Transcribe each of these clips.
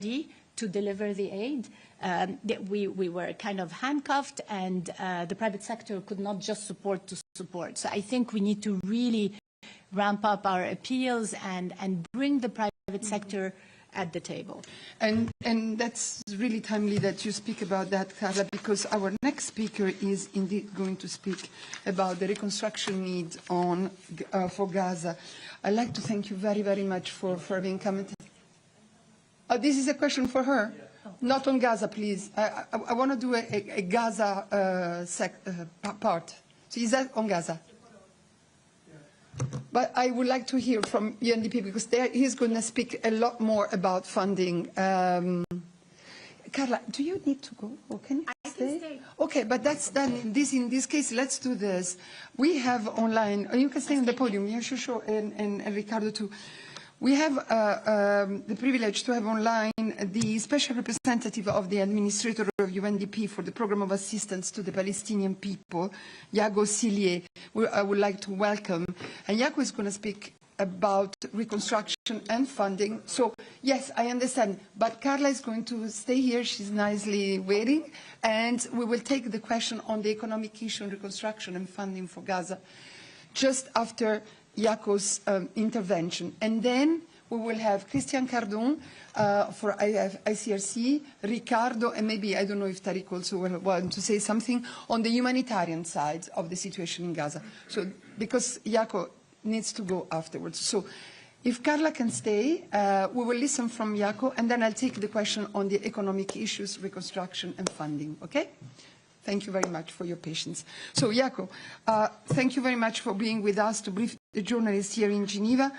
to deliver the aid. We were kind of handcuffed, and the private sector could not just support to support. So I think we need to really ramp up our appeals and bring the private sector at the table. And that's really timely that you speak about that, Carla, because our next speaker is indeed going to speak about the reconstruction need for Gaza. I'd like to thank you very, very much for having come. Oh, this is a question for her. Yeah. Not on Gaza, please. I want to do a Gaza part. So is that on Gaza? But I would like to hear from UNDP because he's going to speak a lot more about funding. Carla, do you need to go or can you stay? Can stay. Okay, but that's done. In this case, let's do this. We have online. You can stay on the podium. Yeah, sure, and Ricardo too. We have the privilege to have online the special representative of the administrator of UNDP for the Programme of Assistance to the Palestinian People, Yago Sillier, who I would like to welcome. And Yago is going to speak about reconstruction and funding. So, yes, I understand. But Carla is going to stay here. She's nicely waiting. And we will take the question on the economic issue and reconstruction and funding for Gaza just after Yaco's intervention. And then we will have Christian Cardon for ICRC, Ricardo, and maybe, I don't know if Tariq also will want to say something on the humanitarian side of the situation in Gaza. So, because Yaco needs to go afterwards. So, if Carla can stay, we will listen from Yaco, and then I'll take the question on the economic issues, reconstruction, and funding, okay? Thank you very much for your patience. So, Yaco, thank you very much for being with us to brief the journalists here in Geneva.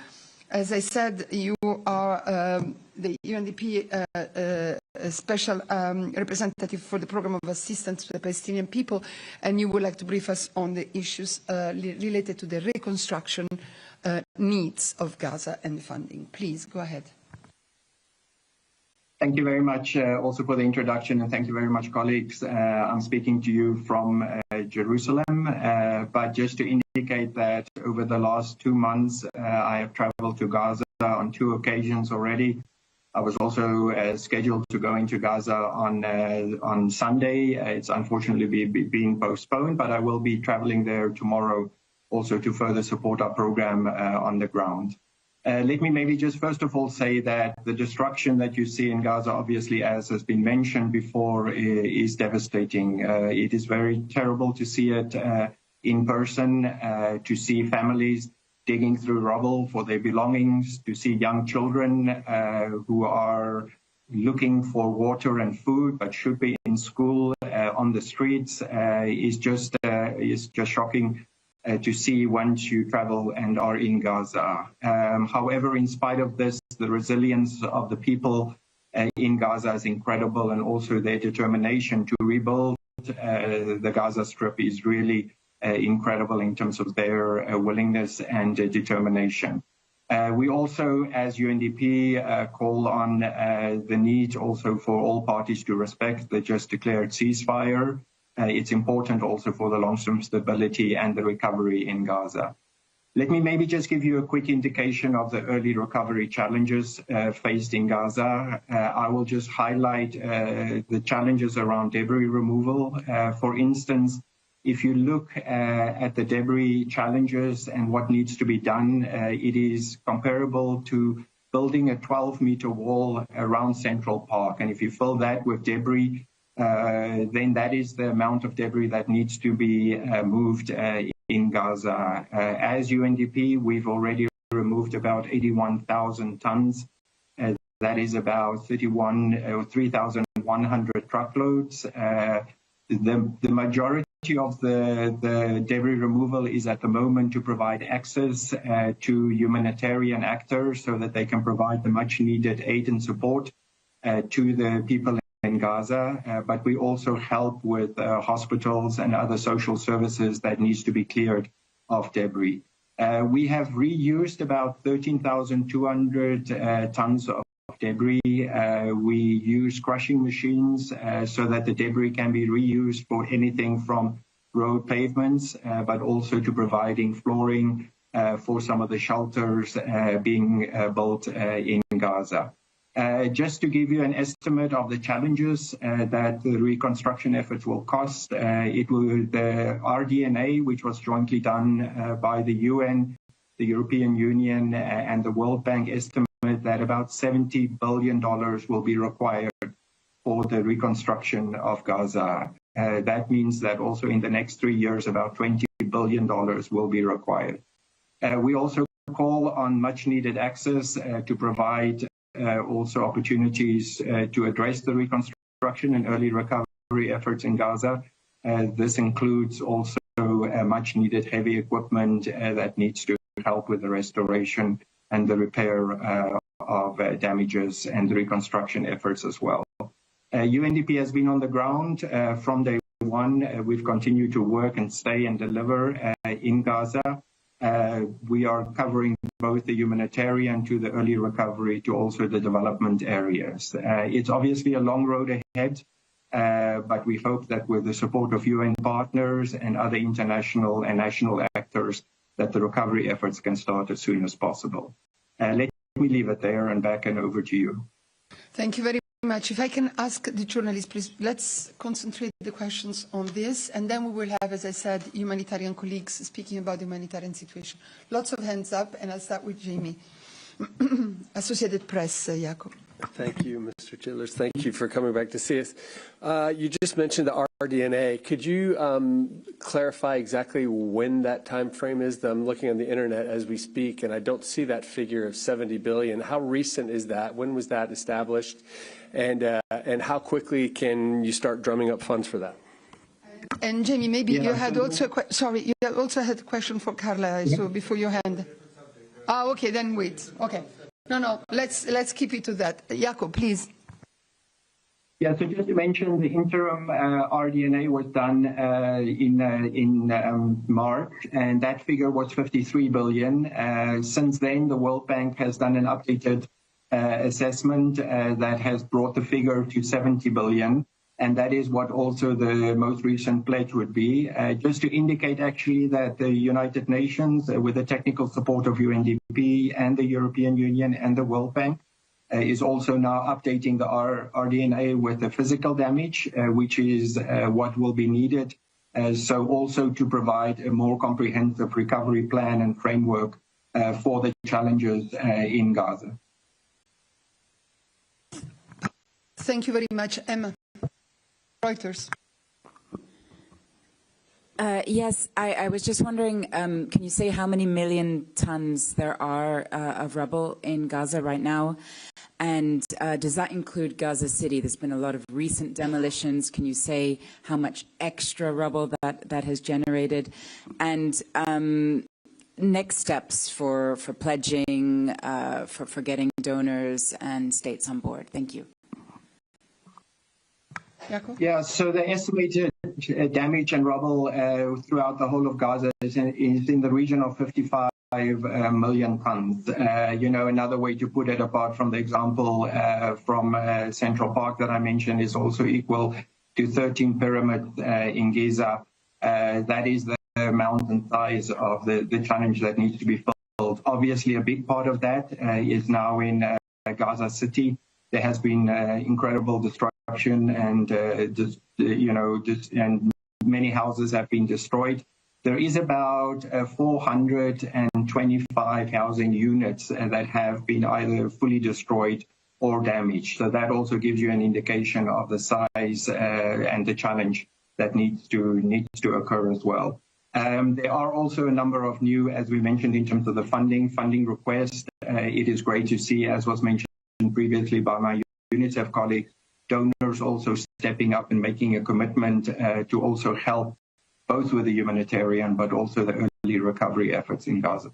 As I said, you are the UNDP special representative for the Programme of Assistance to the Palestinian People, and you would like to brief us on the issues related to the reconstruction needs of Gaza and funding. Please, go ahead. Thank you very much also for the introduction, and thank you very much, colleagues. I'm speaking to you from Jerusalem, but just to indicate that over the last 2 months, I have traveled to Gaza on 2 occasions already. I was also scheduled to go into Gaza on Sunday. It's unfortunately being postponed, but I will be traveling there tomorrow also to further support our program on the ground. Let me maybe just first of all say that the destruction that you see in Gaza, obviously, as has been mentioned before, is devastating. It is very terrible to see it in person, to see families digging through rubble for their belongings, to see young children who are looking for water and food but should be in school on the streets is just shocking. To see once you travel and are in Gaza. However, in spite of this, the resilience of the people in Gaza is incredible, and also their determination to rebuild the Gaza Strip is really incredible in terms of their willingness and determination. We also, as UNDP, call on the need also for all parties to respect the just declared ceasefire. It's important also for the long-term stability and the recovery in Gaza. Let me maybe just give you a quick indication of the early recovery challenges faced in Gaza. I will just highlight the challenges around debris removal. For instance, if you look at the debris challenges and what needs to be done, it is comparable to building a 12-meter wall around Central Park. And if you fill that with debris, then that is the amount of debris that needs to be moved in Gaza. As UNDP, we've already removed about 81,000 tons. That is about 3,100 truckloads. The majority of the debris removal is at the moment to provide access to humanitarian actors so that they can provide the much needed aid and support to the people in Gaza, but we also help with hospitals and other social services that needs to be cleared of debris. We have reused about 13,200 tons of debris. We use crushing machines so that the debris can be reused for anything from road pavements, but also to providing flooring for some of the shelters being built in Gaza. Just to give you an estimate of the challenges that the reconstruction efforts will cost, the RDNA, which was jointly done by the UN, the European Union, and the World Bank, estimate that about $70 billion will be required for the reconstruction of Gaza. That means that also in the next 3 years, about $20 billion will be required. We also call on much needed access to provide also opportunities to address the reconstruction and early recovery efforts in Gaza. This includes also much needed heavy equipment that needs to help with the restoration and the repair of damages and the reconstruction efforts as well. UNDP has been on the ground from day one. We've continued to work and stay and deliver in Gaza. We are covering both the humanitarian to the early recovery to also the development areas. It's obviously a long road ahead, but we hope that with the support of UN partners and other international and national actors, that the recovery efforts can start as soon as possible. Let me leave it there and back and over to you. Thank you very much. If I can ask the journalists, please, let's concentrate the questions on this, and then we will have, as I said, humanitarian colleagues speaking about the humanitarian situation. Lots of hands up, and I'll start with Jamie. Associated Press, Jacob. Thank you, Mr. Childers. Thank you for coming back to see us. You just mentioned the RDNA. Could you clarify exactly when that time frame is? I'm looking on the internet as we speak, and I don't see that figure of 70 billion. How recent is that? When was that established? And how quickly can you start drumming up funds for that? And Jamie, maybe you had also you also had a question for Carla. So before your hand. Okay, then wait. Okay. No, let's keep it to that. Jacob, please. Yeah, so just to mention, the interim RDNA was done in March, and that figure was 53 billion. Since then, the World Bank has done an updated assessment that has brought the figure to 70 billion. And that is what also the most recent pledge would be. Just to indicate actually that the United Nations, with the technical support of UNDP and the European Union and the World Bank, is also now updating the RDNA with the physical damage, which is what will be needed. So also to provide a more comprehensive recovery plan and framework for the challenges in Gaza. Thank you very much, Emma. Reuters. Yes, I was just wondering, can you say how many million tons there are of rubble in Gaza right now? And does that include Gaza City? There's been a lot of recent demolitions. Can you say how much extra rubble that has generated? And next steps for pledging, for getting donors and states on board? Thank you. Yeah, so the estimated damage and rubble throughout the whole of Gaza is in the region of 55 million tons. Another way to put it, apart from the example from Central Park that I mentioned, is also equal to 13 pyramids in Gaza. That is the mountain size of the challenge that needs to be filled. Obviously, a big part of that is now in Gaza City. There has been incredible destruction and and many houses have been destroyed. There is about 425 housing units that have been either fully destroyed or damaged. So that also gives you an indication of the size and the challenge that needs to occur as well. There are also a number of new, as we mentioned, in terms of the funding requests. It is great to see, as was mentioned previously by my UNICEF colleagues, donors also stepping up and making a commitment to also help both with the humanitarian but also the early recovery efforts in Gaza.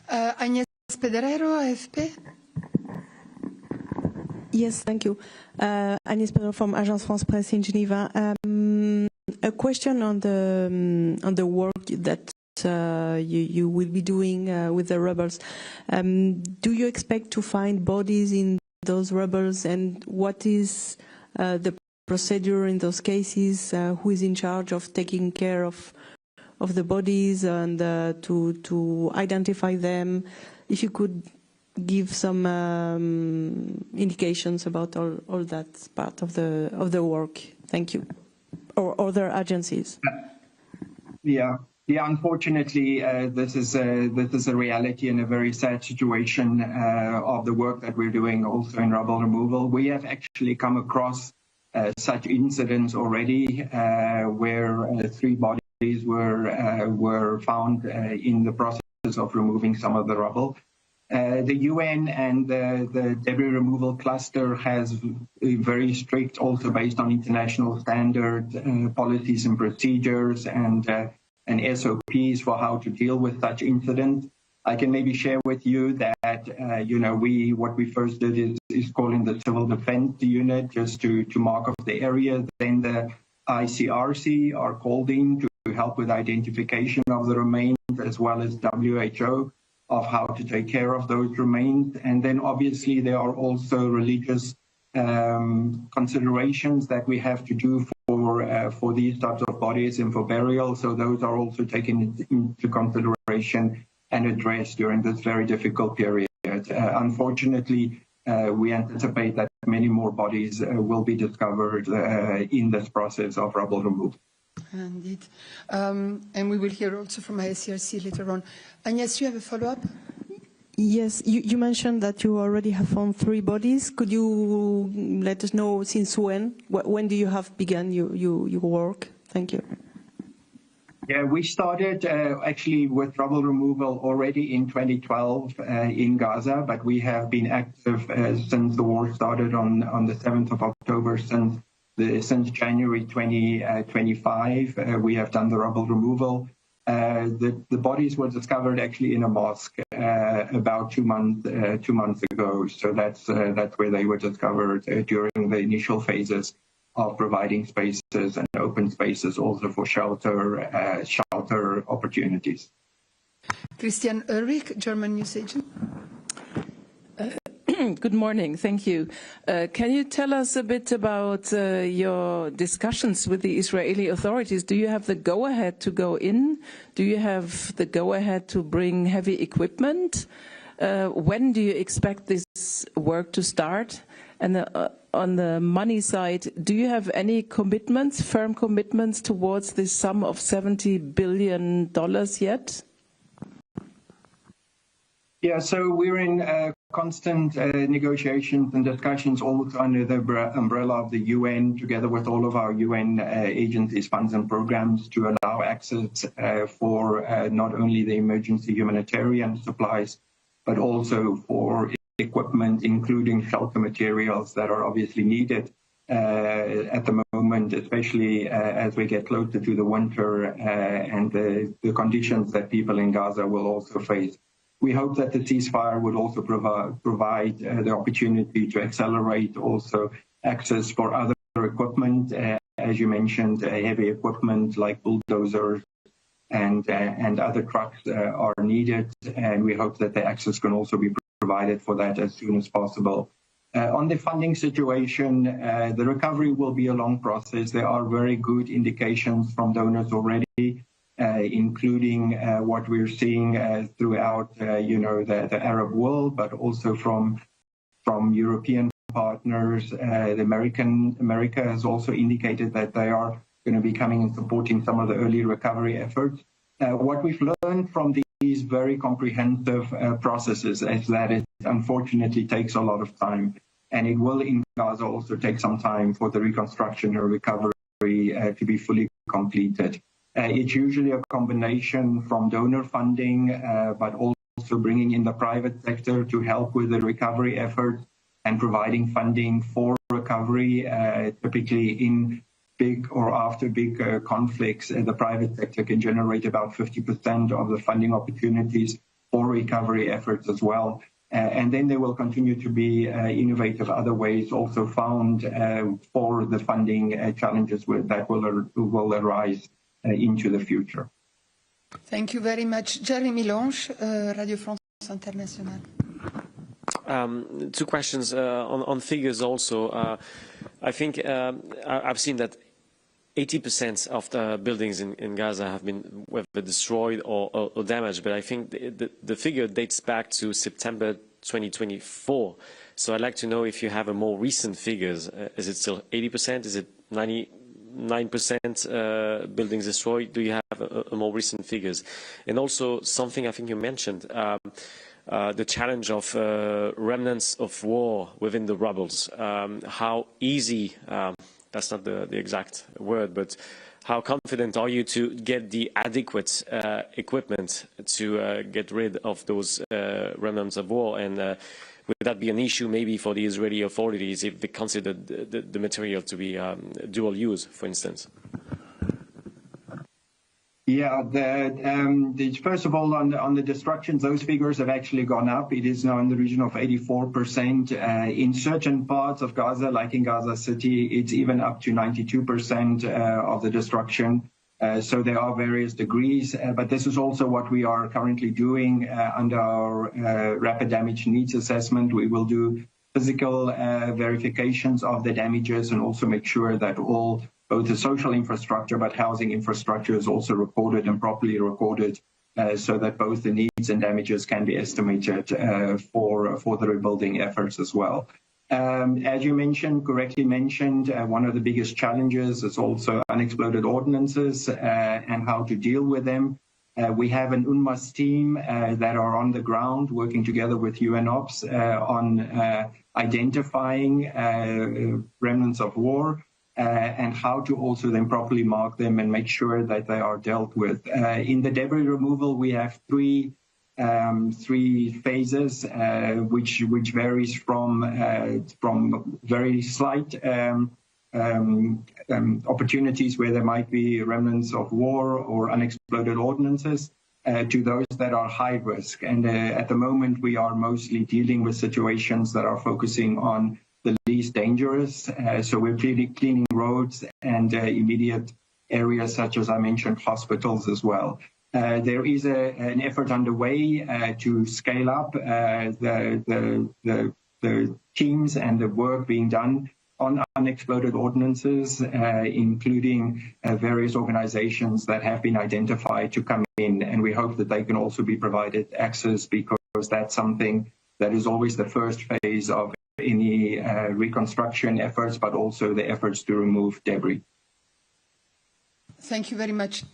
Agnes Pedrero, AFP. Yes, thank you. Agnès Pedro from Agence France Presse in Geneva. A question on the work that you will be doing with the rebels. Do you expect to find bodies in those rebels, and what is the procedure in those cases? Who is in charge of taking care of the bodies and to identify them? If you could give some indications about all that part of the work? Thank you. Or other agencies? Yeah. Unfortunately, this is a reality and a very sad situation of the work that we're doing also in rubble removal. We have actually come across such incidents already where 3 bodies were found in the process of removing some of the rubble. The UN and the debris removal cluster has very strict, also based on international standard policies and procedures and SOPs for how to deal with such incidents. I can maybe share with you that what we first did is calling the civil defense unit just to mark off the area. Then the ICRC are called in to help with identification of the remains, as well as WHO of how to take care of those remains. And then obviously there are also religious considerations that we have to do for these types of bodies and for burial. So those are also taken into consideration and addressed during this very difficult period. Unfortunately, we anticipate that many more bodies will be discovered in this process of rubble removal. Indeed. And we will hear also from ICRC later on. Agnes, you have a follow-up? Yes, you mentioned that you already have found 3 bodies. Could you let us know since when? When do you have begun your work? Thank you. Yeah, we started actually with rubble removal already in 2012 in Gaza, but we have been active since the war started on the 7th of October, since January 2025. We have done the rubble removal. The bodies were discovered actually in a mosque about 2 months ago. So that's where they were discovered during the initial phases of providing spaces and open spaces also for shelter opportunities. Christian Ulrich, German news agent. Good morning. Thank you. Can you tell us a bit about your discussions with the Israeli authorities? Do you have the go-ahead to go in? Do you have the go-ahead to bring heavy equipment? When do you expect this work to start? And on the money side, do you have any commitments, firm commitments towards this sum of $70 billion yet? Yeah, so we're in constant negotiations and discussions also under the umbrella of the UN, together with all of our UN agencies, funds and programs, to allow access for not only the emergency humanitarian supplies, but also for equipment, including shelter materials that are obviously needed at the moment, especially as we get closer to the winter and the conditions that people in Gaza will also face. We hope that the ceasefire would also provide the opportunity to accelerate also access for other equipment, as you mentioned, heavy equipment like bulldozers and other trucks are needed, and we hope that the access can also be provided for that as soon as possible. On the funding situation, the recovery will be a long process. There are very good indications from donors already, including what we're seeing throughout, the Arab world, but also from European partners. America has also indicated that they are going to be coming and supporting some of the early recovery efforts. What we've learned from these very comprehensive processes is that it unfortunately takes a lot of time, and it will in Gaza also take some time for the reconstruction or recovery to be fully completed. It's usually a combination from donor funding, but also bringing in the private sector to help with the recovery effort and providing funding for recovery, typically in big or after big conflicts. The private sector can generate about 50% of the funding opportunities for recovery efforts as well. And then there will continue to be innovative other ways also found for the funding challenges that will arise into the future. Thank you very much. Jeremy Lange, Radio France Internationale. 2 questions on figures also. I think I've seen that 80% of the buildings in Gaza have been whether destroyed or damaged, but I think the figure dates back to September 2024. So I'd like to know if you have a more recent figures. Is it still 80%? Is it 99% buildings destroyed? Do you have a more recent figures? And also something I think you mentioned, the challenge of remnants of war within the rubbles. How easy, that's not the exact word, but how confident are you to get the adequate equipment to get rid of those remnants of war? And would that be an issue maybe for the Israeli authorities if they consider the material to be dual use, for instance? Yeah, first of all, on the destructions, those figures have actually gone up. It is now in the region of 84%. In certain parts of Gaza, like in Gaza City, it's even up to 92% of the destruction. So there are various degrees, but this is also what we are currently doing under our rapid damage needs assessment. We will do physical verifications of the damages and also make sure that both the social infrastructure but housing infrastructure is also recorded and properly recorded so that both the needs and damages can be estimated for the rebuilding efforts as well. As you correctly mentioned, one of the biggest challenges is also unexploded ordnances and how to deal with them. We have an UNMAS team that are on the ground working together with UNOPS on identifying remnants of war and how to also then properly mark them and make sure that they are dealt with. In the debris removal, we have three phases, which varies from very slight opportunities where there might be remnants of war or unexploded ordnances to those that are high risk. And at the moment, we are mostly dealing with situations that are focusing on the least dangerous. So we're clearly cleaning roads and immediate areas such as I mentioned, hospitals as well. There is an effort underway to scale up the teams and the work being done on unexploded ordnances, including various organizations that have been identified to come in. And we hope that they can also be provided access because that's something that is always the first phase of any reconstruction efforts, but also the efforts to remove debris. Thank you very much.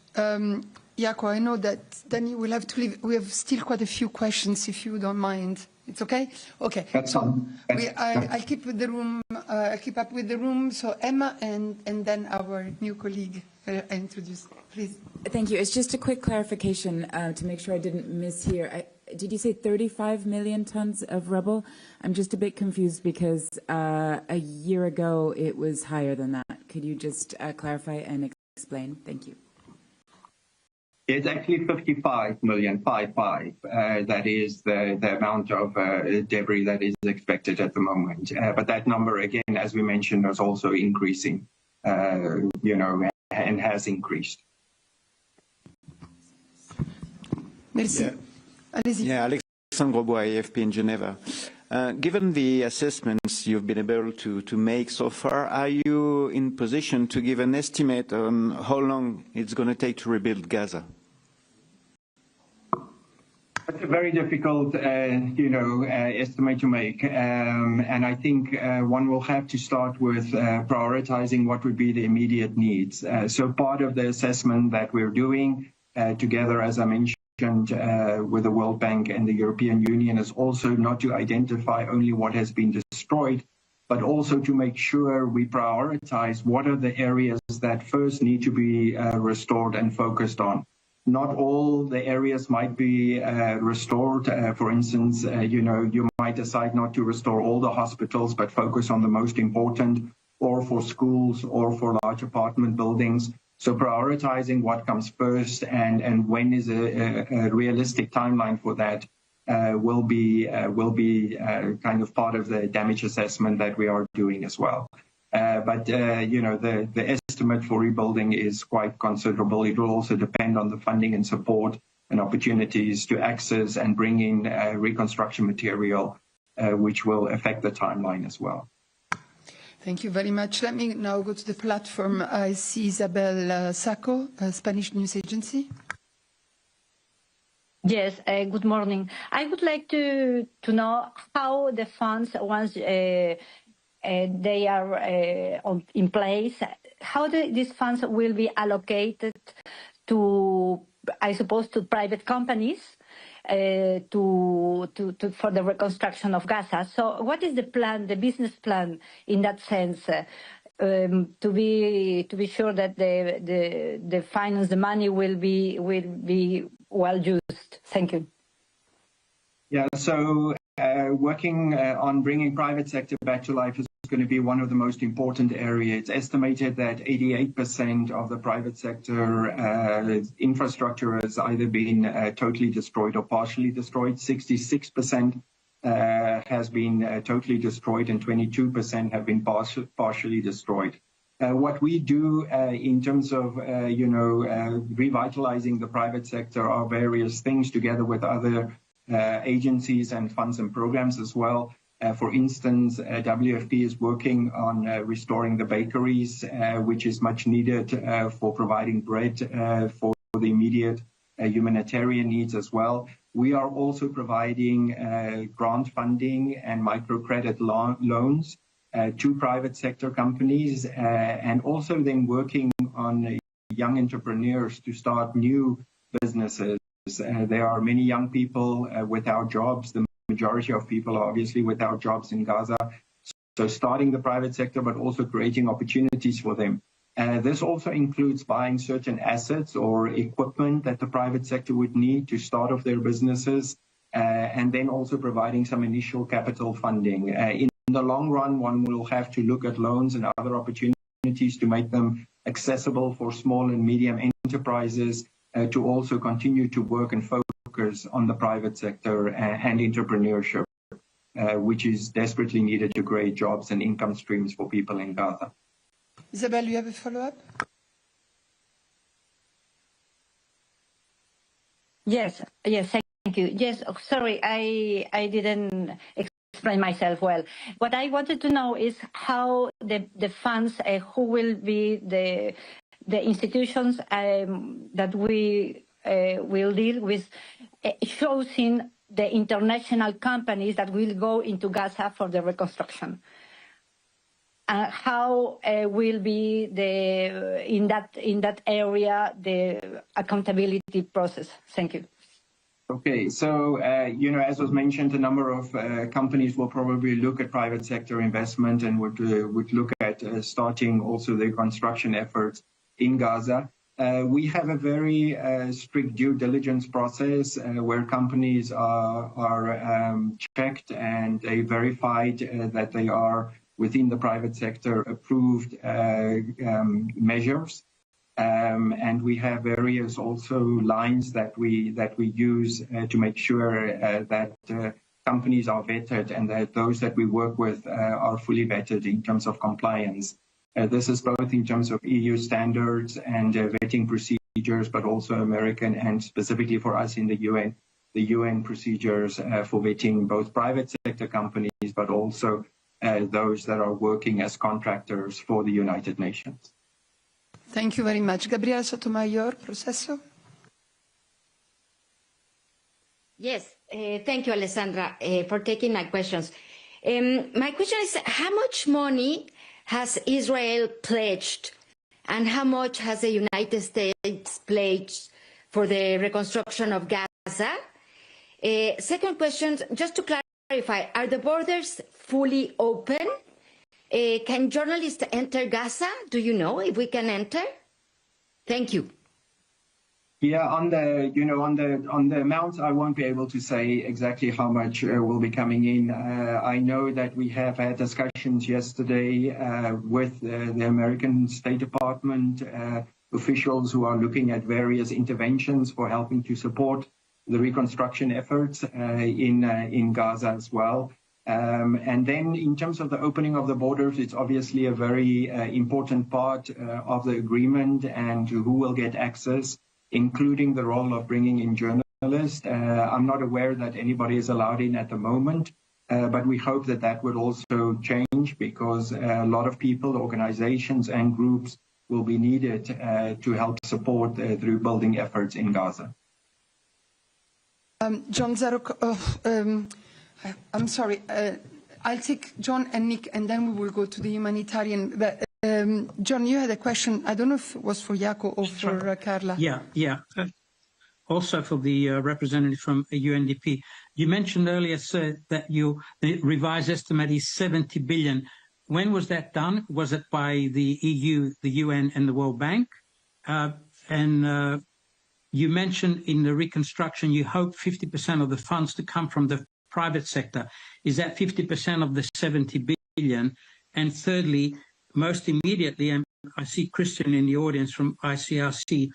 Jaco, I know that then you will have to leave. We have still quite a few questions, if you don't mind. It's okay? Okay. That's fine. I'll keep with the room. I'll keep up with the room. So Emma and then our new colleague I introduce, please. Thank you. It's just a quick clarification to make sure I didn't mishear. Did you say 35 million tons of rubble? I'm just a bit confused because a year ago it was higher than that. Could you just clarify and explain? Thank you. It's actually 55 million, 55. That is the amount of debris that is expected at the moment. But that number, again, as we mentioned, is also increasing, and has increased. Merci. Allez-y. Yeah, Alexandre Bois, AFP in Geneva. Given the assessments you've been able to make so far, are you in position to give an estimate on how long it's going to take to rebuild Gaza? That's a very difficult, estimate to make. And I think one will have to start with prioritizing what would be the immediate needs. So part of the assessment that we're doing together, as I mentioned, with the World Bank and the European Union is also not to identify only what has been destroyed, but also to make sure we prioritize what are the areas that first need to be restored and focused on. Not all the areas might be restored. For instance, you might decide not to restore all the hospitals, but focus on the most important, or for schools or for large apartment buildings. So prioritizing what comes first and when is a realistic timeline for that will be kind of part of the damage assessment that we are doing as well. But the estimate for rebuilding is quite considerable. It will also depend on the funding and support and opportunities to access and bring in reconstruction material, which will affect the timeline as well. Thank you very much. Let me now go to the platform. I see Isabel Sacco, Spanish news agency. Yes, good morning. I would like to know how the funds, once they are in place, how these funds will be allocated to, I suppose, to private companies for the reconstruction of Gaza. So what is the plan, the business plan in that sense? To be sure that the finance, the money will be well used. Thank you. Yeah, so working on bringing private sector back to life is going to be one of the most important areas. It's estimated that 88% of the private sector infrastructure has either been totally destroyed or partially destroyed. 66% has been totally destroyed, and 22% have been partially destroyed. What we do in terms of, revitalizing the private sector are various things together with other agencies and funds and programs as well. For instance, WFP is working on restoring the bakeries, which is much needed for providing bread for the immediate humanitarian needs as well. We are also providing grant funding and microcredit loans to private sector companies, and also then working on young entrepreneurs to start new businesses. There are many young people without jobs. The majority of people are obviously without jobs in Gaza. So starting the private sector, but also creating opportunities for them. This also includes buying certain assets or equipment that the private sector would need to start off their businesses, and then also providing some initial capital funding. In the long run, one will have to look at loans and other opportunities to make them accessible for small and medium enterprises to also continue to work and focus on the private sector and entrepreneurship, which is desperately needed to create jobs and income streams for people in Gaza. Isabel, you have a follow-up? Yes, thank you. Yes, sorry, I didn't explain myself well. What I wanted to know is how the funds, who will be the institutions that we will deal with, choosing the international companies that will go into Gaza for the reconstruction. How will be in that area the accountability process? Thank you. Okay, so as was mentioned, a number of companies will probably look at private sector investment and would look at starting also the construction efforts in Gaza. We have a very strict due diligence process where companies are checked and they verified that they are within the private sector approved measures. And we have various also lines that we use to make sure that companies are vetted and that those that we work with are fully vetted in terms of compliance. This is both in terms of EU standards and vetting procedures, but also American and specifically for us in the UN procedures for vetting both private sector companies, but also those that are working as contractors for the United Nations. Thank you very much. Gabriela Sotomayor, Proceso. Yes, thank you, Alessandra, for taking my questions. My question is, how much money has Israel pledged and how much has the United States pledged for the reconstruction of Gaza? Second question, just to clarify, are the borders fully open? Can journalists enter Gaza? Do you know if we can enter? Thank you. Yeah, on the amounts, I won't be able to say exactly how much will be coming in. I know that we have had discussions yesterday with the American State Department officials who are looking at various interventions for helping to support the reconstruction efforts in Gaza as well. And then in terms of the opening of the borders, it's obviously a very important part of the agreement and who will get access, including the role of bringing in journalists. I'm not aware that anybody is allowed in at the moment, but we hope that that would also change because a lot of people, organizations and groups will be needed to help support the rebuilding efforts in Gaza. John Zarok, I'm sorry. I'll take John and Nick, and then we will go to the humanitarian. But, John, you had a question. I don't know if it was for Jaco or for Carla. Yeah. Also for the representative from UNDP. You mentioned earlier, sir, that the revised estimate is 70 billion. When was that done? Was it by the EU, the UN, and the World Bank? You mentioned in the reconstruction you hope 50% of the funds to come from the private sector. Is that 50% of the 70 billion? And thirdly, most immediately, and I see Christian in the audience from ICRC,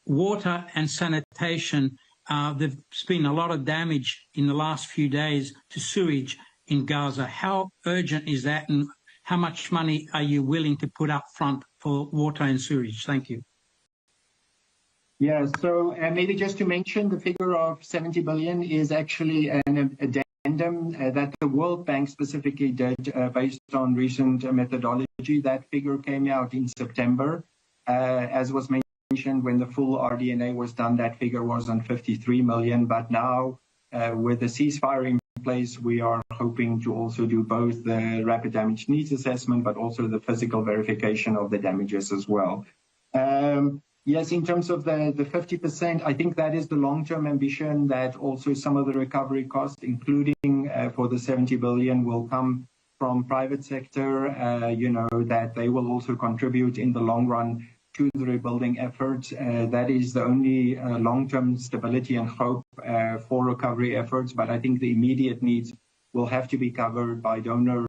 water and sanitation, there's been a lot of damage in the last few days to sewage in Gaza. How urgent is that, and how much money are you willing to put up front for water and sewage? Thank you. Yeah, so maybe just to mention, the figure of 70 billion is actually an addendum that the World Bank specifically did based on recent methodology. That figure came out in September. As was mentioned, when the full RDNA was done, that figure was on 53 million. But now, with the ceasefire in place, we are hoping to also do both the rapid damage needs assessment, but also the physical verification of the damages as well. Yes, in terms of the 50%, I think that is the long-term ambition, that also some of the recovery costs, including for the 70 billion, will come from private sector, that they will also contribute in the long run to the rebuilding efforts. That is the only long-term stability and hope for recovery efforts. But I think the immediate needs will have to be covered by donors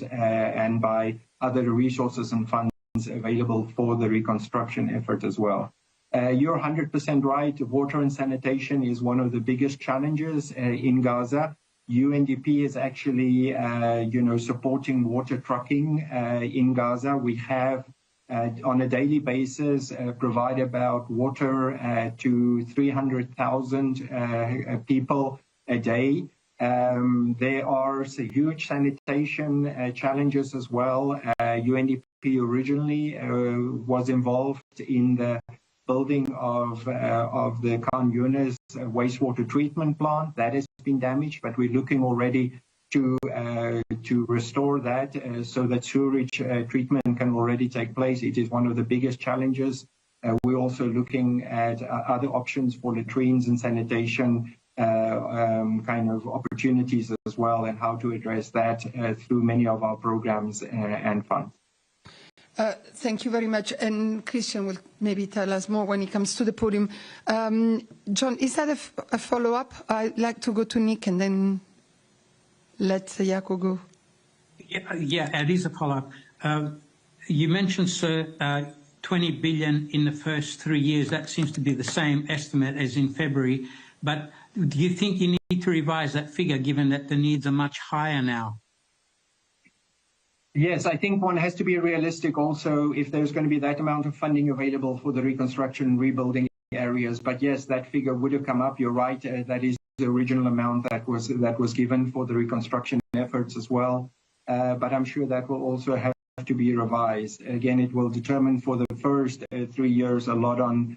and by other resources and funds available for the reconstruction effort as well. You're 100% right. Water and sanitation is one of the biggest challenges in Gaza. UNDP is actually, supporting water trucking in Gaza. We have, on a daily basis, provide about water to 300,000 people a day. There are huge sanitation challenges as well. UNDP originally was involved in the building of the Khan Yunis wastewater treatment plant. That has been damaged, but we're looking already to restore that so that sewage treatment can already take place. It is one of the biggest challenges. We're also looking at other options for latrines and sanitation kind of opportunities as well, and how to address that through many of our programs and funds. Thank you very much. And Christian will maybe tell us more when he comes to the podium. John, is that a follow-up? I'd like to go to Nick and then let Jaco go. Yeah, it is a follow-up. You mentioned, sir, 20 billion in the first 3 years. That seems to be the same estimate as in February. But do you think you need to revise that figure, given that the needs are much higher now? Yes, I think one has to be realistic also if there's going to be that amount of funding available for the reconstruction and rebuilding areas. But yes, that figure would have come up. You're right. That is the original amount that was given for the reconstruction efforts as well. But I'm sure that will also have to be revised. Again, it will determine for the first 3 years a lot on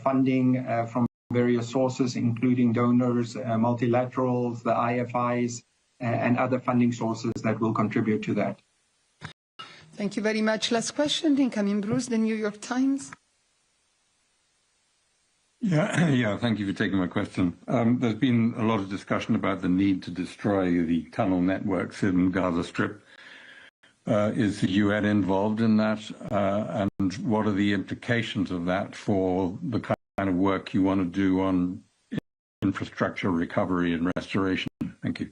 funding from various sources, including donors, multilaterals, the IFIs, and other funding sources that will contribute to that. Thank you very much. Last question, incoming Bruce, the New York Times. Yeah, thank you for taking my question. There's been a lot of discussion about the need to destroy the tunnel networks in Gaza Strip. Is the UN involved in that? And what are the implications of that for the kind of work you want to do on infrastructure recovery and restoration? Thank you.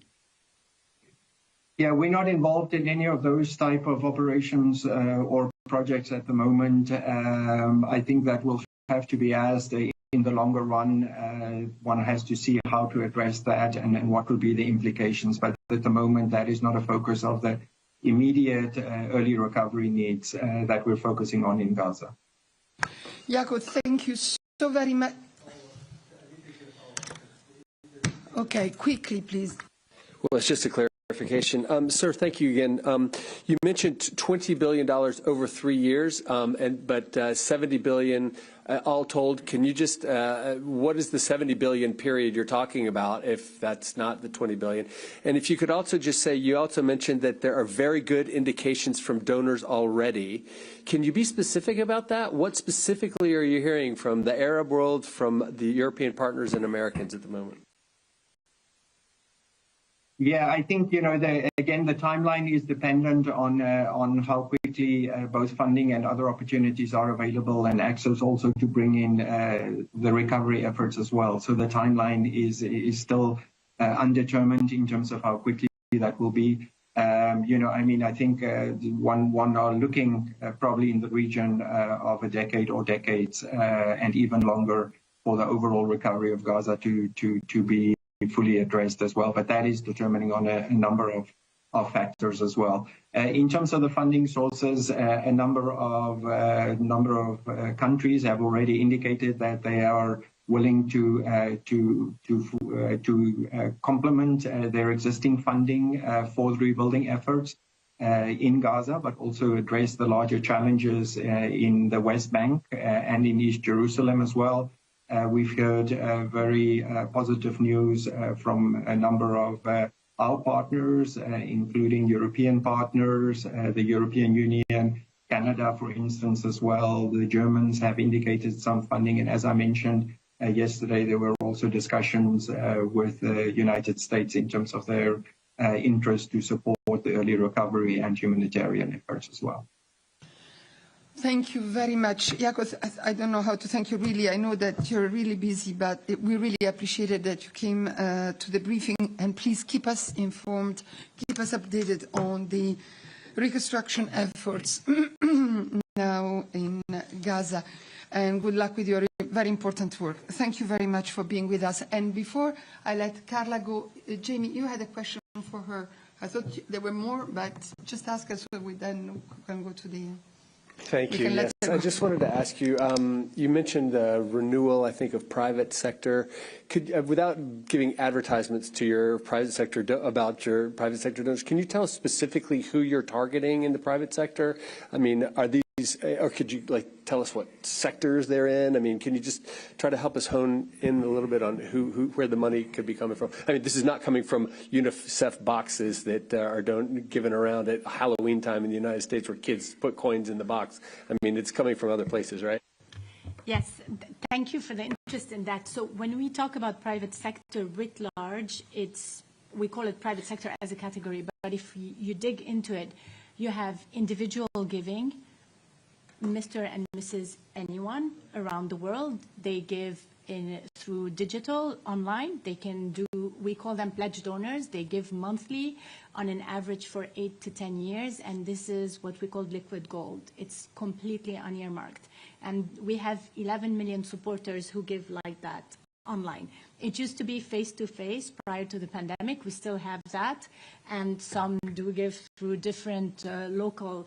Yeah, we're not involved in any of those type of operations or projects at the moment. I think that will have to be asked in the longer run. One has to see how to address that and what will be the implications. But at the moment, that is not a focus of the immediate early recovery needs that we're focusing on in Gaza. Jaco, thank you so very much. Okay, quickly, please. Well, it's just to clarify clarification. Sir, thank you again. You mentioned $20 billion over 3 years, but $70 billion all told. Can you just, what is the $70 billion period you're talking about, if that's not the $20 billion? And if you could also just say, you also mentioned that there are very good indications from donors already. Can you be specific about that? What specifically are you hearing from the Arab world, from the European partners and Americans at the moment? Yeah, I think, again, the timeline is dependent on how quickly both funding and other opportunities are available, and access also to bring in the recovery efforts as well. So the timeline is still undetermined in terms of how quickly that will be. I think one are looking probably in the region of a decade or decades, and even longer, for the overall recovery of Gaza to be fully addressed as well, but that is determining on a number of factors as well. In terms of the funding sources, a number of countries have already indicated that they are willing to complement their existing funding for the rebuilding efforts in Gaza, but also address the larger challenges in the West Bank and in East Jerusalem as well. We've heard very positive news from a number of our partners, including European partners, the European Union, Canada, for instance, as well. The Germans have indicated some funding, and as I mentioned yesterday, there were also discussions with the United States in terms of their interest to support the early recovery and humanitarian efforts as well. Thank you very much. Jaakko, I don't know how to thank you really. I know that you're really busy, but we really appreciated that you came to the briefing, and please keep us informed, keep us updated on the reconstruction efforts now in Gaza, and good luck with your very important work. Thank you very much for being with us. And before I let Carla go, Jamie, you had a question for her. I thought there were more, but just ask us so we then can go to the... Thank you. Yes, I just wanted to ask you, you mentioned the renewal, I think, of private sector. Could, without giving advertisements to your private sector about your private sector donors, can you tell us specifically who you're targeting in the private sector? I mean, are these, or could you tell us what sectors they're in? I mean, can you just try to help us hone in a little bit on where the money could be coming from? I mean, this is not coming from UNICEF boxes that are given around at Halloween time in the United States where kids put coins in the box. I mean, it's coming from other places, right? Yes, thank you for the interest in that. So when we talk about private sector writ large, we call it private sector as a category, but if you dig into it, you have individual giving, Mr. and Mrs. anyone around the world. They give through digital, online. They can do, we call them pledge donors. They give monthly on an average for 8 to 10 years, and this is what we call liquid gold. It's completely unearmarked. And we have 11 million supporters who give like that online. It used to be face-to-face prior to the pandemic. We still have that, and some do give through different local,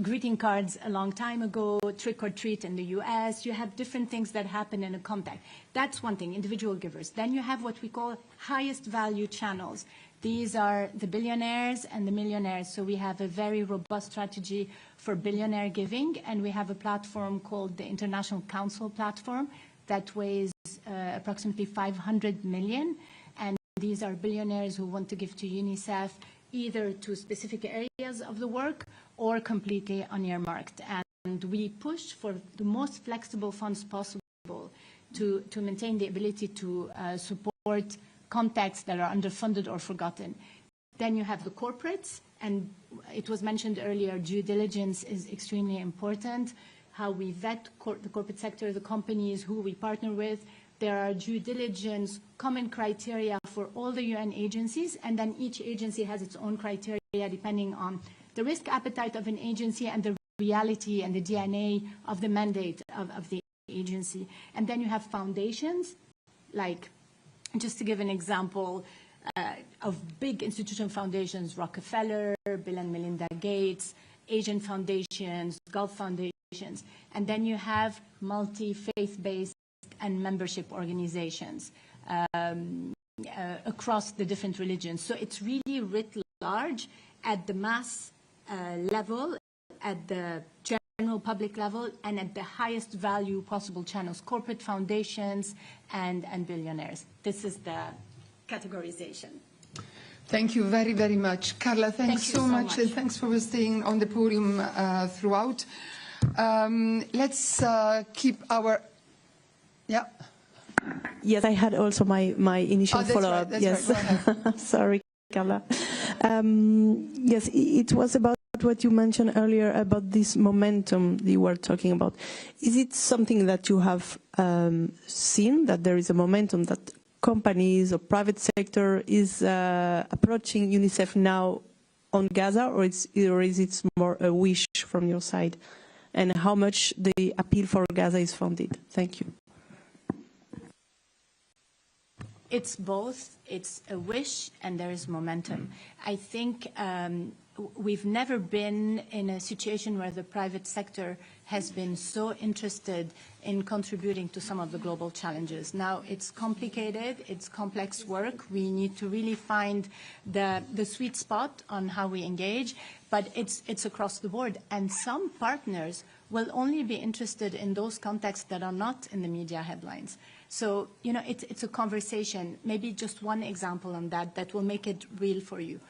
greeting cards a long time ago, trick or treat in the US. You have different things that happen in a contact. That's one thing, individual givers. Then you have what we call highest value channels. These are the billionaires and the millionaires. So we have a very robust strategy for billionaire giving, and we have a platform called the International Council Platform that weighs approximately 500 million. And these are billionaires who want to give to UNICEF, either to specific areas of the work or completely unearmarked. And we push for the most flexible funds possible to maintain the ability to support contacts that are underfunded or forgotten. Then you have the corporates, and it was mentioned earlier, due diligence is extremely important. How we vet the corporate sector, the companies who we partner with. There are due diligence common criteria for all the UN agencies, and then each agency has its own criteria depending on the risk appetite of an agency and the reality and the DNA of the mandate of the agency. And then you have foundations, like, just to give an example of big institutional foundations, Rockefeller, Bill and Melinda Gates, Asian foundations, Gulf foundations. And then you have multi-faith-based and membership organizations. across the different religions. So it's really writ large at the mass level, at the general public level, and at the highest value possible channels, corporate foundations and billionaires. This is the categorization. Thank you very, very much. Carla, thanks so much. And thanks for staying on the podium throughout. Let's keep our... Yeah. Yes, I had also my initial follow-up. Right, yes. Right. Sorry, Carla. Yes, it was about what you mentioned earlier about this momentum you were talking about. Is it something that you have seen, that there is a momentum that companies or private sector is approaching UNICEF now on Gaza, or is it more a wish from your side? And how much the appeal for Gaza is funded? Thank you. It's both. It's a wish and there is momentum. I think we've never been in a situation where the private sector has been so interested in contributing to some of the global challenges. Now, it's complicated, it's complex work. We need to really find the sweet spot on how we engage, but it's across the board. And some partners will only be interested in those contexts that are not in the media headlines. So, you know, it's a conversation. Maybe just one example on that will make it real for you.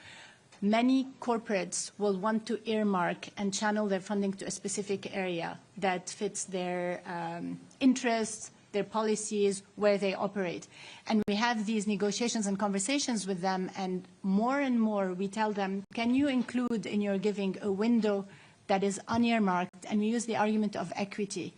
Many corporates will want to earmark and channel their funding to a specific area that fits their interests, their policies, where they operate. And we have these negotiations and conversations with them, and more we tell them, can you include in your giving a window that is unearmarked? And we use the argument of equity.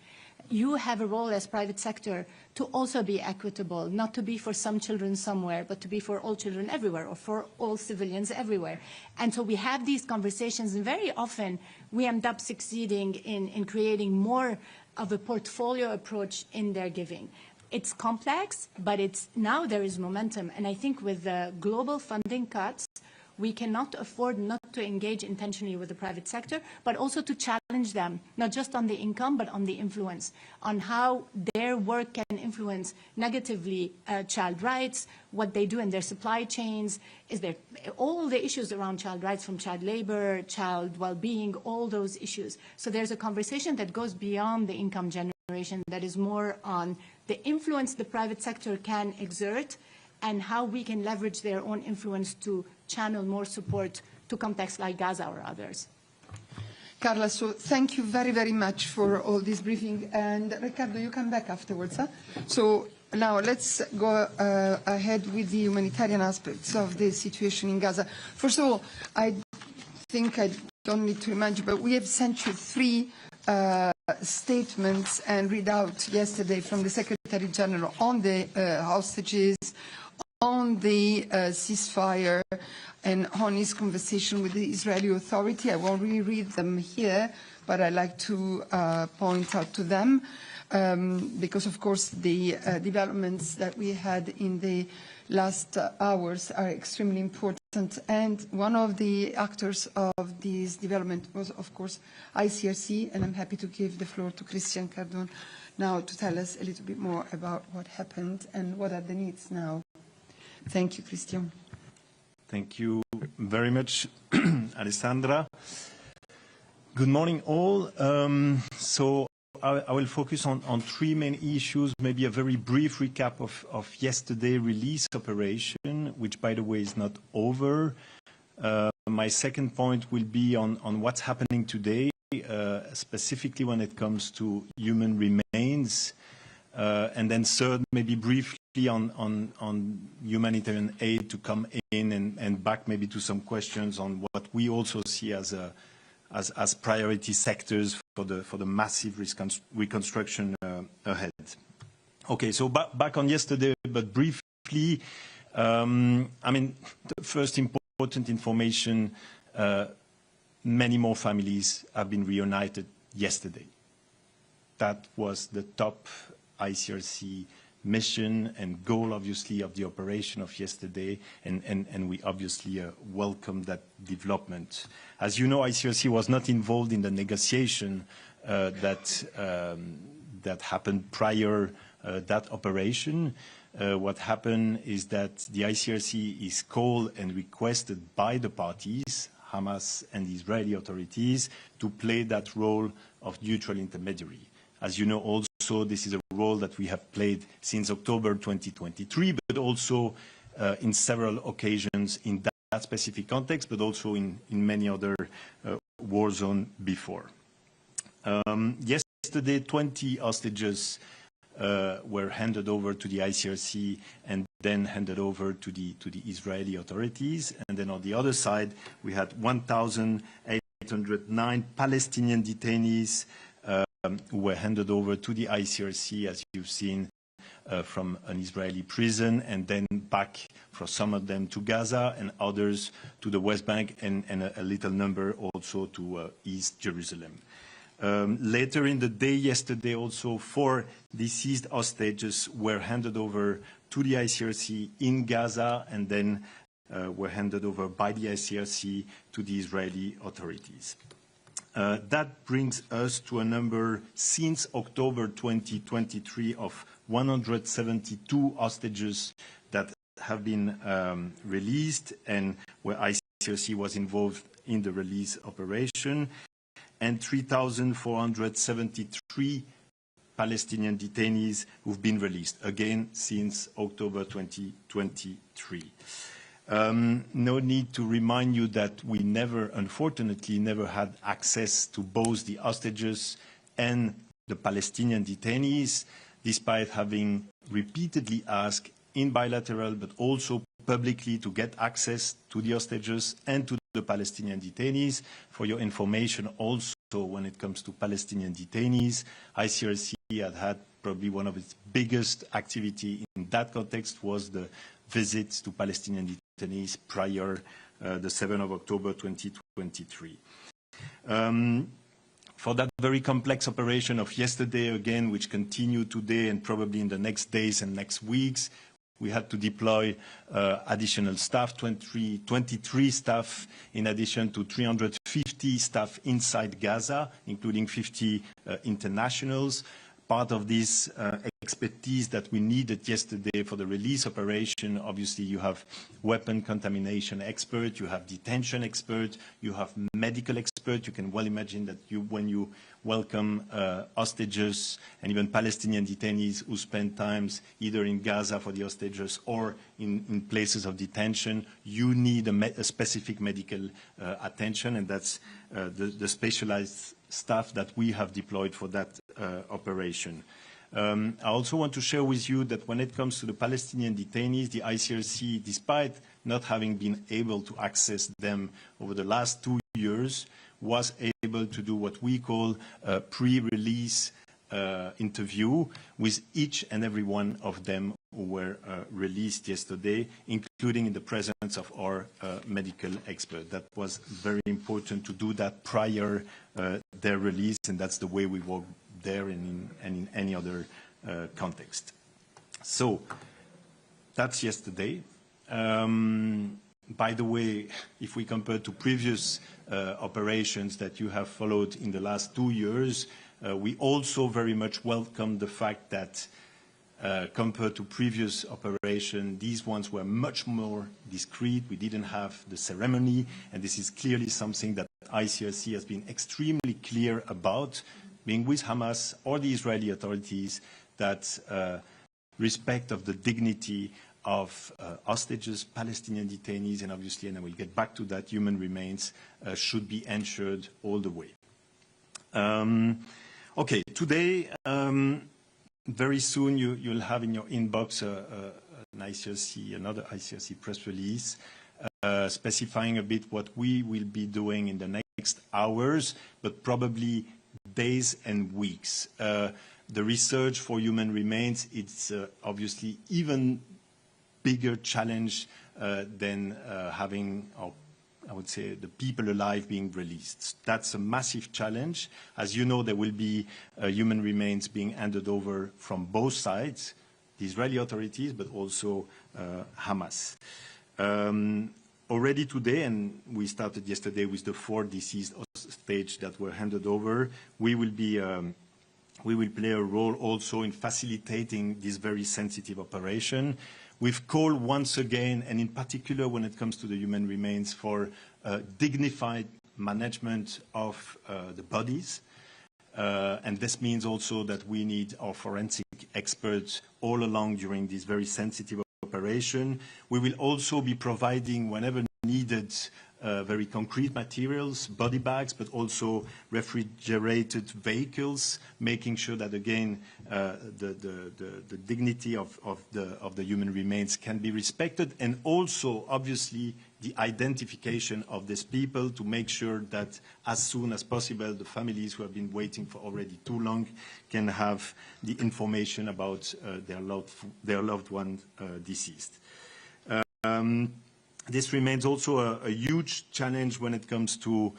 You have a role as private sector to also be equitable, not to be for some children somewhere, but to be for all children everywhere, or for all civilians everywhere. And so we have these conversations, and very often we end up succeeding in creating more of a portfolio approach in their giving. It's complex, but now there is momentum. And I think with the global funding cuts, we cannot afford not to engage intentionally with the private sector, but also to challenge them, not just on the income, but on the influence, on how their work can influence negatively child rights, what they do in their supply chains, all the issues around child rights, from child labor, child well-being, all those issues. So there's a conversation that goes beyond the income generation, that is more on the influence the private sector can exert and how we can leverage their own influence to channel more support to contexts like Gaza or others. Carla, so thank you very, very much for all this briefing. And Ricardo, you come back afterwards. Huh? So now let's go ahead with the humanitarian aspects of the situation in Gaza. First of all, I think I don't need to remind you, but we have sent you 3 statements and readout yesterday from the Secretary General on the hostages, on the ceasefire, and on his conversation with the Israeli Authority. I won't reread them here, but I'd like to point out to them because, of course, the developments that we had in the last hours are extremely important. And one of the actors of this development was, of course, ICRC, and I'm happy to give the floor to Christian Cardon now to tell us a little bit more about what happened and what are the needs now. Thank you, Christian. Thank you very much, Alessandra. Good morning, all. So I will focus on 3 main issues, maybe a very brief recap of yesterday's release operation, which, by the way, is not over. My second point will be on what's happening today, specifically when it comes to human remains. And then third, maybe briefly on humanitarian aid to come in and back maybe to some questions on what we also see as priority sectors for the massive reconstruction ahead. Okay, so back on yesterday, but briefly, I mean, the first important information, many more families have been reunited yesterday. That was the top ICRC mission and goal, obviously, of the operation of yesterday, and we obviously welcome that development. As you know, ICRC was not involved in the negotiation that happened prior that operation. what happened is that the ICRC is called and requested by the parties, Hamas and the Israeli authorities, to play that role of neutral intermediary. As you know, also, this is a role that we have played since October 2023, but also in several occasions in that specific context, but also in many other war zones before. Yesterday, 20 hostages were handed over to the ICRC and then handed over to the Israeli authorities. And then on the other side, we had 1,809 Palestinian detainees who were handed over to the ICRC, as you've seen, from an Israeli prison, and then back for some of them to Gaza and others to the West Bank, and a little number also to East Jerusalem. Later in the day yesterday also, 4 deceased hostages were handed over to the ICRC in Gaza and then were handed over by the ICRC to the Israeli authorities. That brings us to a number since October 2023 of 172 hostages that have been released and where ICRC was involved in the release operation, and 3,473 Palestinian detainees who've been released, again, since October 2023. No need to remind you that we unfortunately, never had access to both the hostages and the Palestinian detainees, despite having repeatedly asked in bilateral, but also publicly, to get access to the hostages and to the Palestinian detainees. For your information, also, when it comes to Palestinian detainees, ICRC had probably one of its biggest activity in that context was the visits to Palestinian detainees prior the 7th of October 2023. For that very complex operation of yesterday, again, which continued today and probably in the next days and next weeks, we had to deploy additional staff, 23 staff, in addition to 350 staff inside Gaza, including 50 internationals. Part of this expertise that we needed yesterday for the release operation, obviously you have weapon contamination expert, you have detention expert, you have medical expert. You can well imagine that when you welcome hostages and even Palestinian detainees who spend times either in Gaza for the hostages or in places of detention, you need a specific medical attention, and that's the specialized staff that we have deployed for that operation. I also want to share with you that when it comes to the Palestinian detainees, the ICRC, despite not having been able to access them over the last 2 years, was able to do what we call a pre-release interview with each and every one of them who were released yesterday, including in the presence of our medical expert. That was very important to do that prior their release, and that's the way we work there and in any other context. So that's yesterday. By the way, if we compare to previous operations that you have followed in the last 2 years, we also very much welcome the fact that compared to previous operations, these ones were much more discreet. We didn't have the ceremony, and this is clearly something that ICRC has been extremely clear about, being with Hamas or the Israeli authorities, that respect of the dignity of hostages, Palestinian detainees, and obviously, and I will get back to that, human remains should be ensured all the way. Okay, today, very soon you'll have in your inbox another ICRC press release specifying a bit what we will be doing in the next hours, but probably days and weeks. The research for human remains, it's obviously even bigger challenge than having, I would say, the people alive being released. That's a massive challenge. As you know, there will be human remains being handed over from both sides, the Israeli authorities, but also Hamas. Already today, and we started yesterday with the 4 deceased hostages that were handed over, we will be we will play a role also in facilitating this very sensitive operation. We've called once again, and in particular when it comes to the human remains, for dignified management of the bodies. And this means also that we need our forensic experts all along during this very sensitive operation. We will also be providing, whenever needed, very concrete materials, body bags, but also refrigerated vehicles, making sure that, again, the dignity of the human remains can be respected, and also, obviously, the identification of these people to make sure that as soon as possible the families who have been waiting for already too long can have the information about their loved one deceased. This remains also a huge challenge when it comes to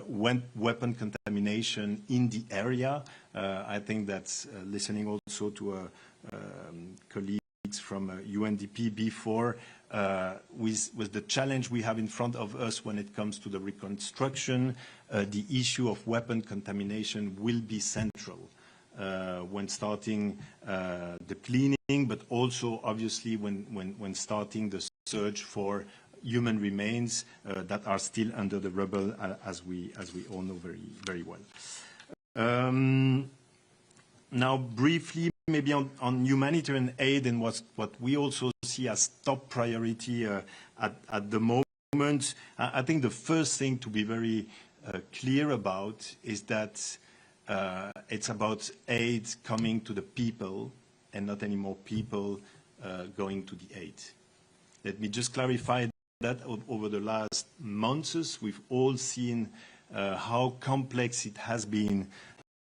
weapon contamination in the area. I think that's listening also to colleagues from UNDP before, with the challenge we have in front of us when it comes to the reconstruction, the issue of weapon contamination will be central when starting the cleaning, but also obviously when starting the search for human remains that are still under the rubble, as we all know very well. Now, briefly, maybe on humanitarian aid and what we also see as top priority at the moment, I think the first thing to be very clear about is that it's about aid coming to the people and not anymore people going to the aid. Let me just clarify that over the last months, we've all seen how complex it has been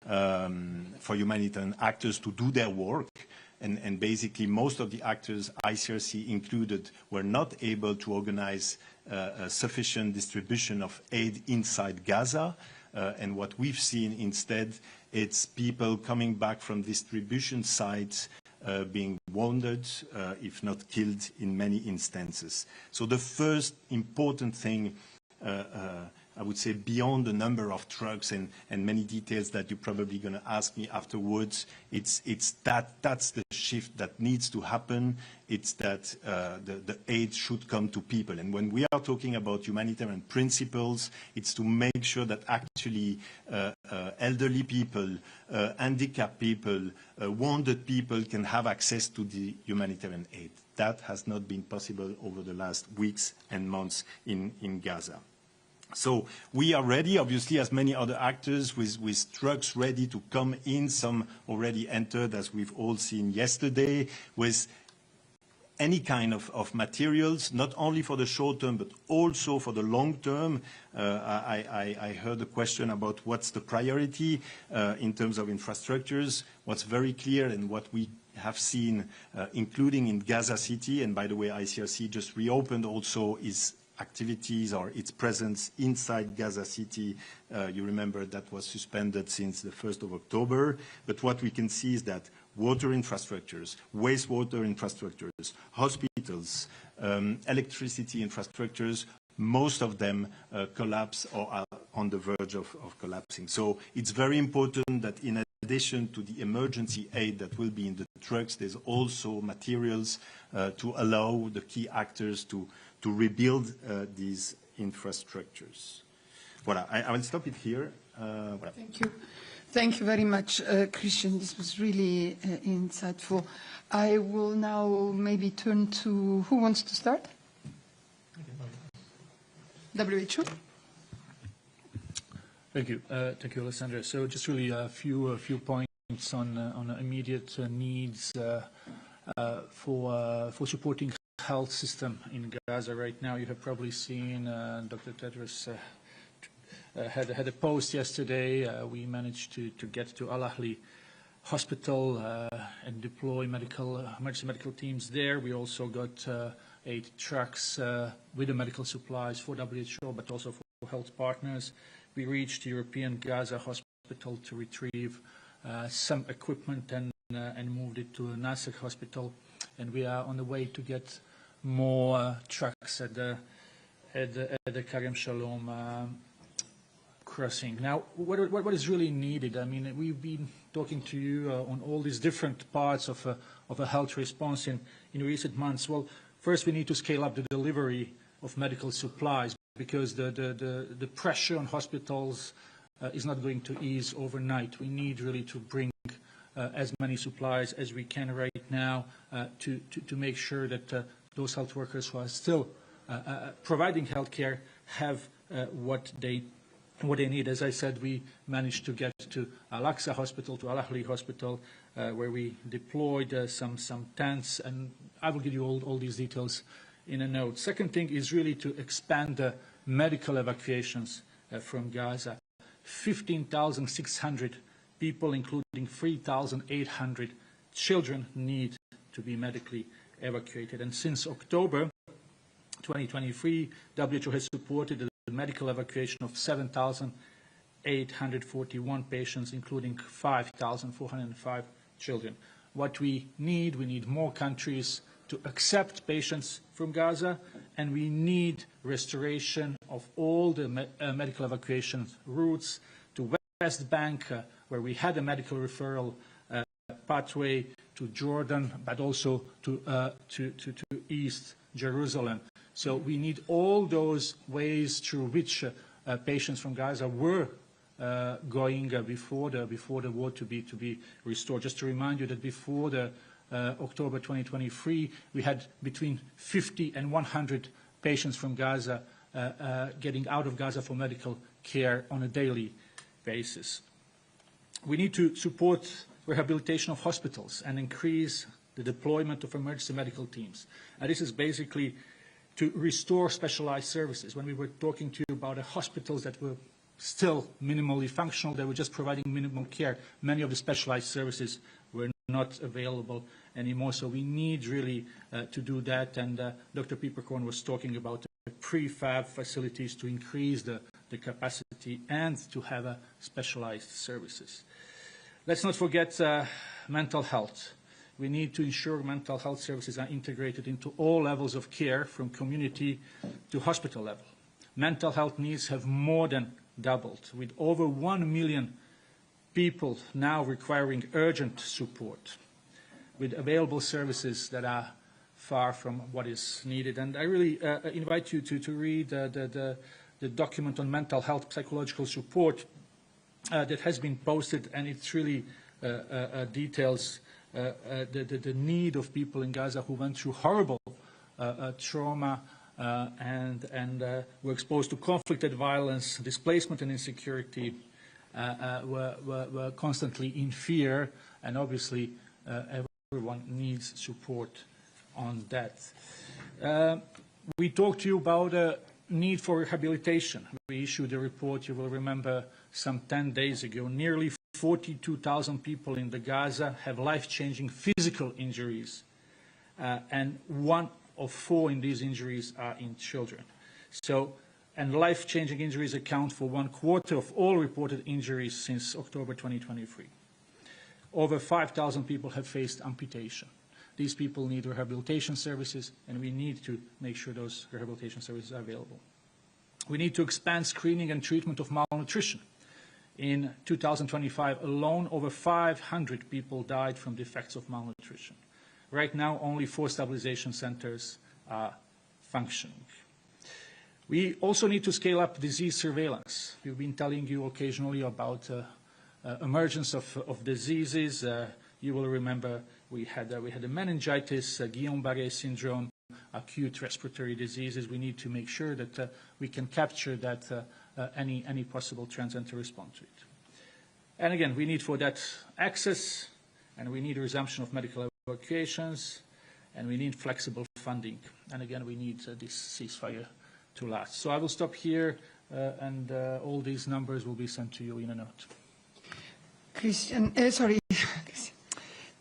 for humanitarian actors to do their work. And basically, most of the actors, ICRC included, were not able to organize a sufficient distribution of aid inside Gaza. And what we've seen instead, it's people coming back from distribution sites being wounded, if not killed in many instances. So the first important thing, I would say, beyond the number of trucks and many details that you're probably going to ask me afterwards, that's the shift that needs to happen. It's that the aid should come to people. And when we are talking about humanitarian principles, it's to make sure that actually elderly people, handicapped people, wounded people can have access to the humanitarian aid. That has not been possible over the last weeks and months in Gaza. So we are ready, obviously, as many other actors, with trucks ready to come in. Some already entered, as we've all seen yesterday, with any kind of materials, not only for the short term, but also for the long term. I heard a question about what's the priority in terms of infrastructures. What's very clear and what we have seen, including in Gaza City, and by the way, ICRC just reopened also, is activities or its presence inside Gaza City. You remember that was suspended since the 1st of October. But what we can see is that water infrastructures, wastewater infrastructures, hospitals, electricity infrastructures, most of them collapse or are on the verge of collapsing. So it's very important that in addition to the emergency aid that will be in the trucks, there's also materials to allow the key actors to rebuild these infrastructures. Voilà, I will stop it here. Voilà. Thank you. Thank you very much, Christian. This was really insightful. I will now maybe turn to, who wants to start? WHO. Thank you, Alessandra. So just really a few points on immediate needs for supporting health system in Gaza right now. You have probably seen Dr. Tedros had a post yesterday. We managed to get to Al Ahli Hospital and deploy emergency medical teams there. We also got 8 trucks with the medical supplies for WHO, but also for health partners. We reached European Gaza Hospital to retrieve some equipment and moved it to Nasser Hospital. And we are on the way to get more trucks at the Karem Shalom crossing. Now, what is really needed? I mean, we've been talking to you on all these different parts of a health response in recent months. Well, first we need to scale up the delivery of medical supplies, because the pressure on hospitals is not going to ease overnight. We need really to bring as many supplies as we can right now to make sure that those health workers who are still providing health care have what they need. As I said, we managed to get to Al-Aqsa Hospital, to Al-Ahli Hospital, where we deployed some tents, and I will give you all these details in a note. Second thing is really to expand the medical evacuations from Gaza. 15,600 people, including 3,800 children, need to be medically evacuated. And since October 2023, WHO has supported the medical evacuation of 7,841 patients, including 5,405 children. What we need more countries to accept patients from Gaza, and we need restoration of all the medical evacuation routes to West Bank, where we had a medical referral pathway, to Jordan, but also to East Jerusalem. So we need all those ways through which patients from Gaza were going before the war to be restored. Just to remind you that before the October 2023, we had between 50 and 100 patients from Gaza getting out of Gaza for medical care on a daily basis. We need to support rehabilitation of hospitals and increase the deployment of emergency medical teams. And this is basically to restore specialized services. When we were talking to you about the hospitals that were still minimally functional, they were just providing minimum care, many of the specialized services were not available anymore. So we need really to do that. And Dr. Pieperkorn was talking about the prefab facilities to increase the capacity and to have specialized services. Let's not forget mental health. We need to ensure mental health services are integrated into all levels of care, from community to hospital level. Mental health needs have more than doubled, with over 1 million people now requiring urgent support, with available services that are far from what is needed. And I really invite you to read the document on mental health psychological support that has been posted, and it really details the need of people in Gaza who went through horrible trauma and were exposed to conflict and violence, displacement and insecurity, were constantly in fear, and obviously everyone needs support on that. We talked to you about the need for rehabilitation. We issued a report, you will remember, some 10 days ago. Nearly 42,000 people in the Gaza have life-changing physical injuries, and 1 of 4 in these injuries are in children. So, and life-changing injuries account for 1/4 of all reported injuries since October 2023. Over 5,000 people have faced amputation. These people need rehabilitation services, and we need to make sure those rehabilitation services are available. We need to expand screening and treatment of malnutrition. In 2025 alone, over 500 people died from the effects of malnutrition. Right now, only 4 stabilization centers are functioning. We also need to scale up disease surveillance. We've been telling you occasionally about emergence of diseases. You will remember we had a meningitis, Guillain-Barré syndrome, acute respiratory diseases. We need to make sure that we can capture that any possible trends and to respond to it. And again, we need for that access, and we need a resumption of medical evacuations, and we need flexible funding. And again, we need this ceasefire to last. So I will stop here, and all these numbers will be sent to you in a note.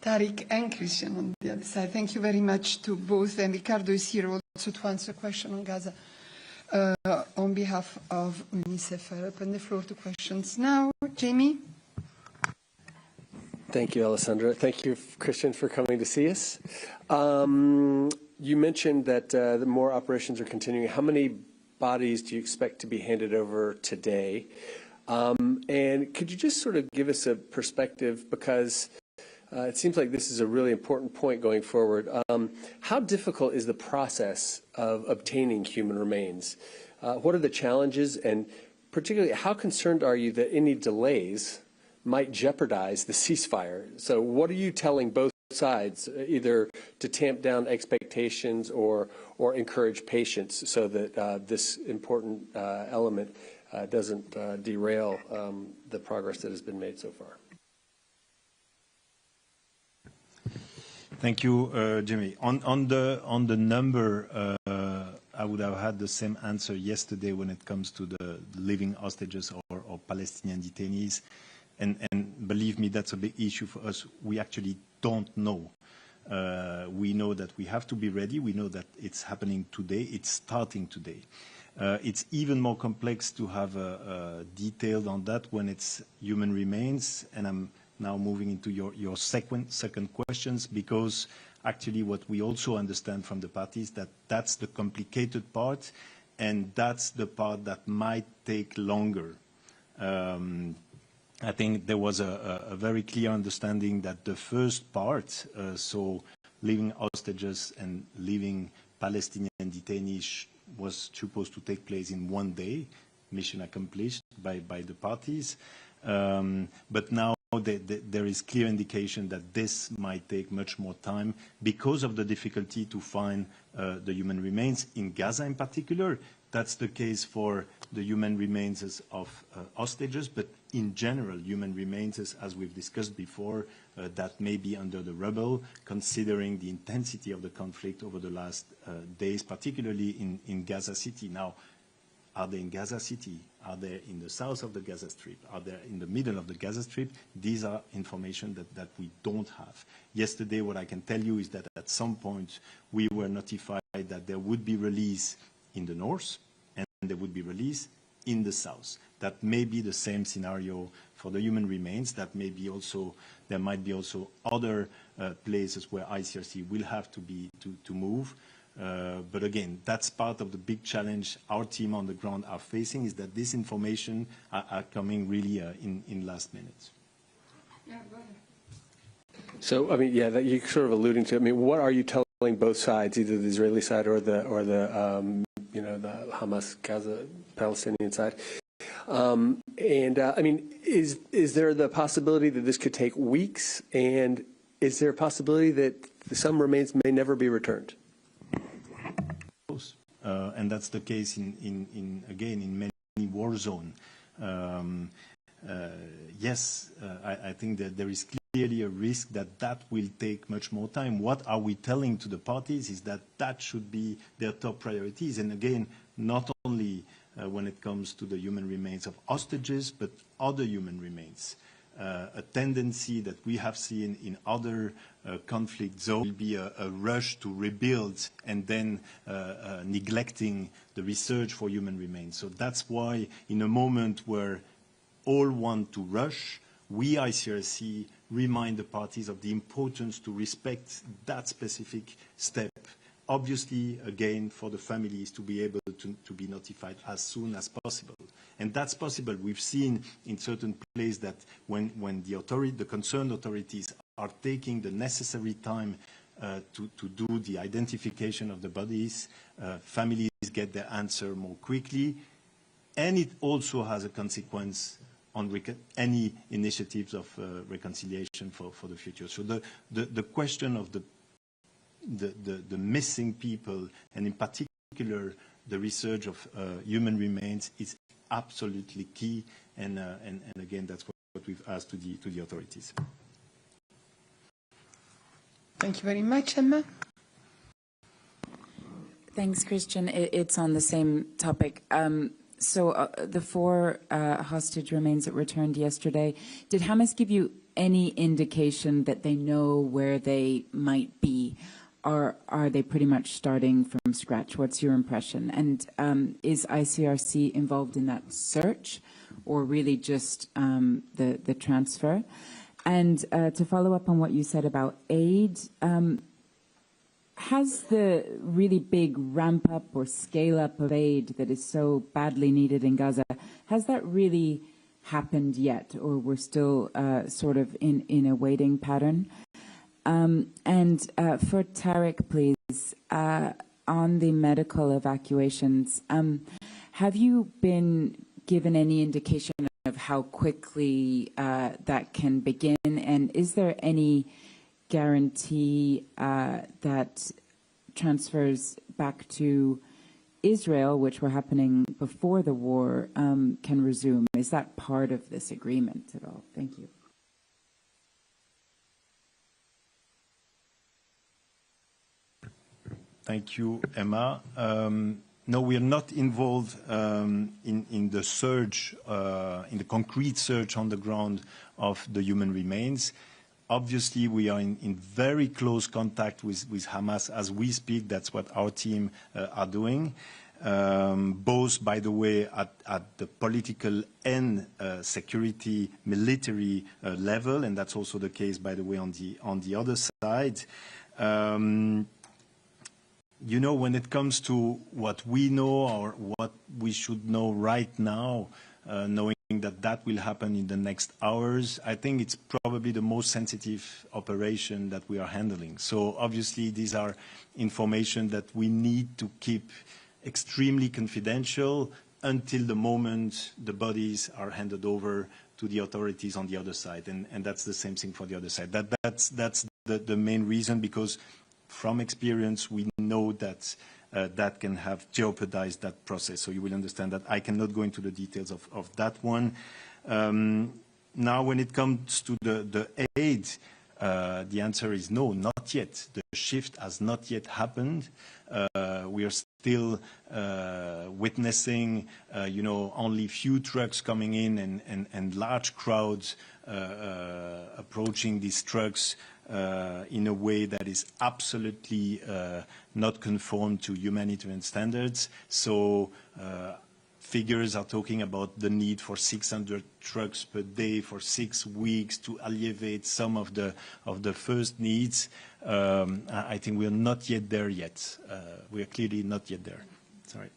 Tariq and Christian on the other side. Thank you very much to both. And Ricardo is here also to answer a question on Gaza on behalf of UNICEF. I open the floor to questions now. Jamie? Thank you, Alessandra. Thank you, Christian, for coming to see us. You mentioned that the more operations are continuing. How many bodies do you expect to be handed over today? And could you just sort of give us a perspective, because it seems like this is a really important point going forward. How difficult is the process of obtaining human remains? What are the challenges, and particularly how concerned are you that any delays might jeopardize the ceasefire? So what are you telling both sides, either to tamp down expectations or encourage patience so that this important element doesn't derail the progress that has been made so far? Thank you, Jimmy. On the number, I would have had the same answer yesterday when it comes to the living hostages or Palestinian detainees. And believe me, that's a big issue for us. We actually don't know. We know that we have to be ready. We know that it's happening today. It's starting today. It's even more complex to have detailed on that when it's human remains. And I'm now moving into your second questions, because actually what we also understand from the parties that that's the complicated part, and that's the part that might take longer. I think there was a very clear understanding that the first part, so living hostages and living Palestinian detainees, was supposed to take place in one day, mission accomplished by the parties. But now there is clear indication that this might take much more time because of the difficulty to find the human remains in Gaza in particular. That's the case for the human remains of hostages, but in general, human remains, as we've discussed before, that may be under the rubble, considering the intensity of the conflict over the last days, particularly in Gaza City. Now, are they in Gaza City? Are they in the south of the Gaza Strip? Are they in the middle of the Gaza Strip? These are information that we don't have. Yesterday, what I can tell you is that at some point, we were notified that there would be release in the north, and there would be release in the south. That may be the same scenario for the human remains. That may be also, there might be also other places where ICRC will have to move. But again, that's part of the big challenge our team on the ground are facing, is that this information are coming really in last minutes. Yeah, go ahead. So, I mean, yeah, that you're sort of alluding to. I mean, what are you telling both sides, either the Israeli side or the you know, the Hamas, Gaza, Palestinian side? I mean, is there the possibility that this could take weeks, and is there a possibility that some remains may never be returned? And that's the case again in many war zones. Yes, I think that there is clearly a risk that will take much more time. What are we telling to the parties is that should be their top priorities. And again, not only when it comes to the human remains of hostages, but other human remains. A tendency that we have seen in other conflict zones will be a rush to rebuild and then neglecting the research for human remains. So that's why in a moment where all want to rush, we, ICRC, remind the parties of the importance to respect that specific step. Obviously, again, for the families to be able to be notified as soon as possible. And that's possible. We've seen in certain places that when the concerned authorities are taking the necessary time to do the identification of the bodies, families get their answer more quickly. And it also has a consequence on any initiatives of reconciliation for the future. So the question of the missing people, and in particular the research of human remains, is absolutely key, and again that's what we've asked to the authorities. Thank you very much, Emma. Thanks, Christian. It's on the same topic. So the 4 hostage remains that returned yesterday, did Hamas give you any indication that they know where they might be? Or are they pretty much starting from scratch? What's your impression? And is ICRC involved in that search, or really just the transfer? And to follow up on what you said about aid, has the really big ramp up or scale up of aid that is so badly needed in Gaza, has that really happened yet, or we're still sort of in a waiting pattern? And for Tarek, please, on the medical evacuations, have you been given any indication of how quickly that can begin? And is there any guarantee that transfers back to Israel, which were happening before the war, can resume? Is that part of this agreement at all? Thank you. Thank you, Emma. No, we are not involved in the search, in the concrete search on the ground of the human remains. Obviously, we are in very close contact with Hamas as we speak. That's what our team are doing, both, by the way, at the political and security, military level, and that's also the case, by the way, on the other side. You know, when it comes to what we know or what we should know right now, knowing that will happen in the next hours, I think it's probably the most sensitive operation that we are handling. So obviously these are information that we need to keep extremely confidential until the moment the bodies are handed over to the authorities on the other side. And that's the same thing for the other side. That's the main reason, because from experience, we know that that can have jeopardized that process. So you will understand that I cannot go into the details of that one. Now, when it comes to the aid, the answer is no, not yet. The shift has not yet happened. We are still witnessing, you know, only few trucks coming in and large crowds approaching these trucks in a way that is absolutely not conformed to humanitarian standards. So figures are talking about the need for 600 trucks per day for 6 weeks to alleviate some of the first needs. I think we are not yet there yet. We are clearly not yet there. Sorry.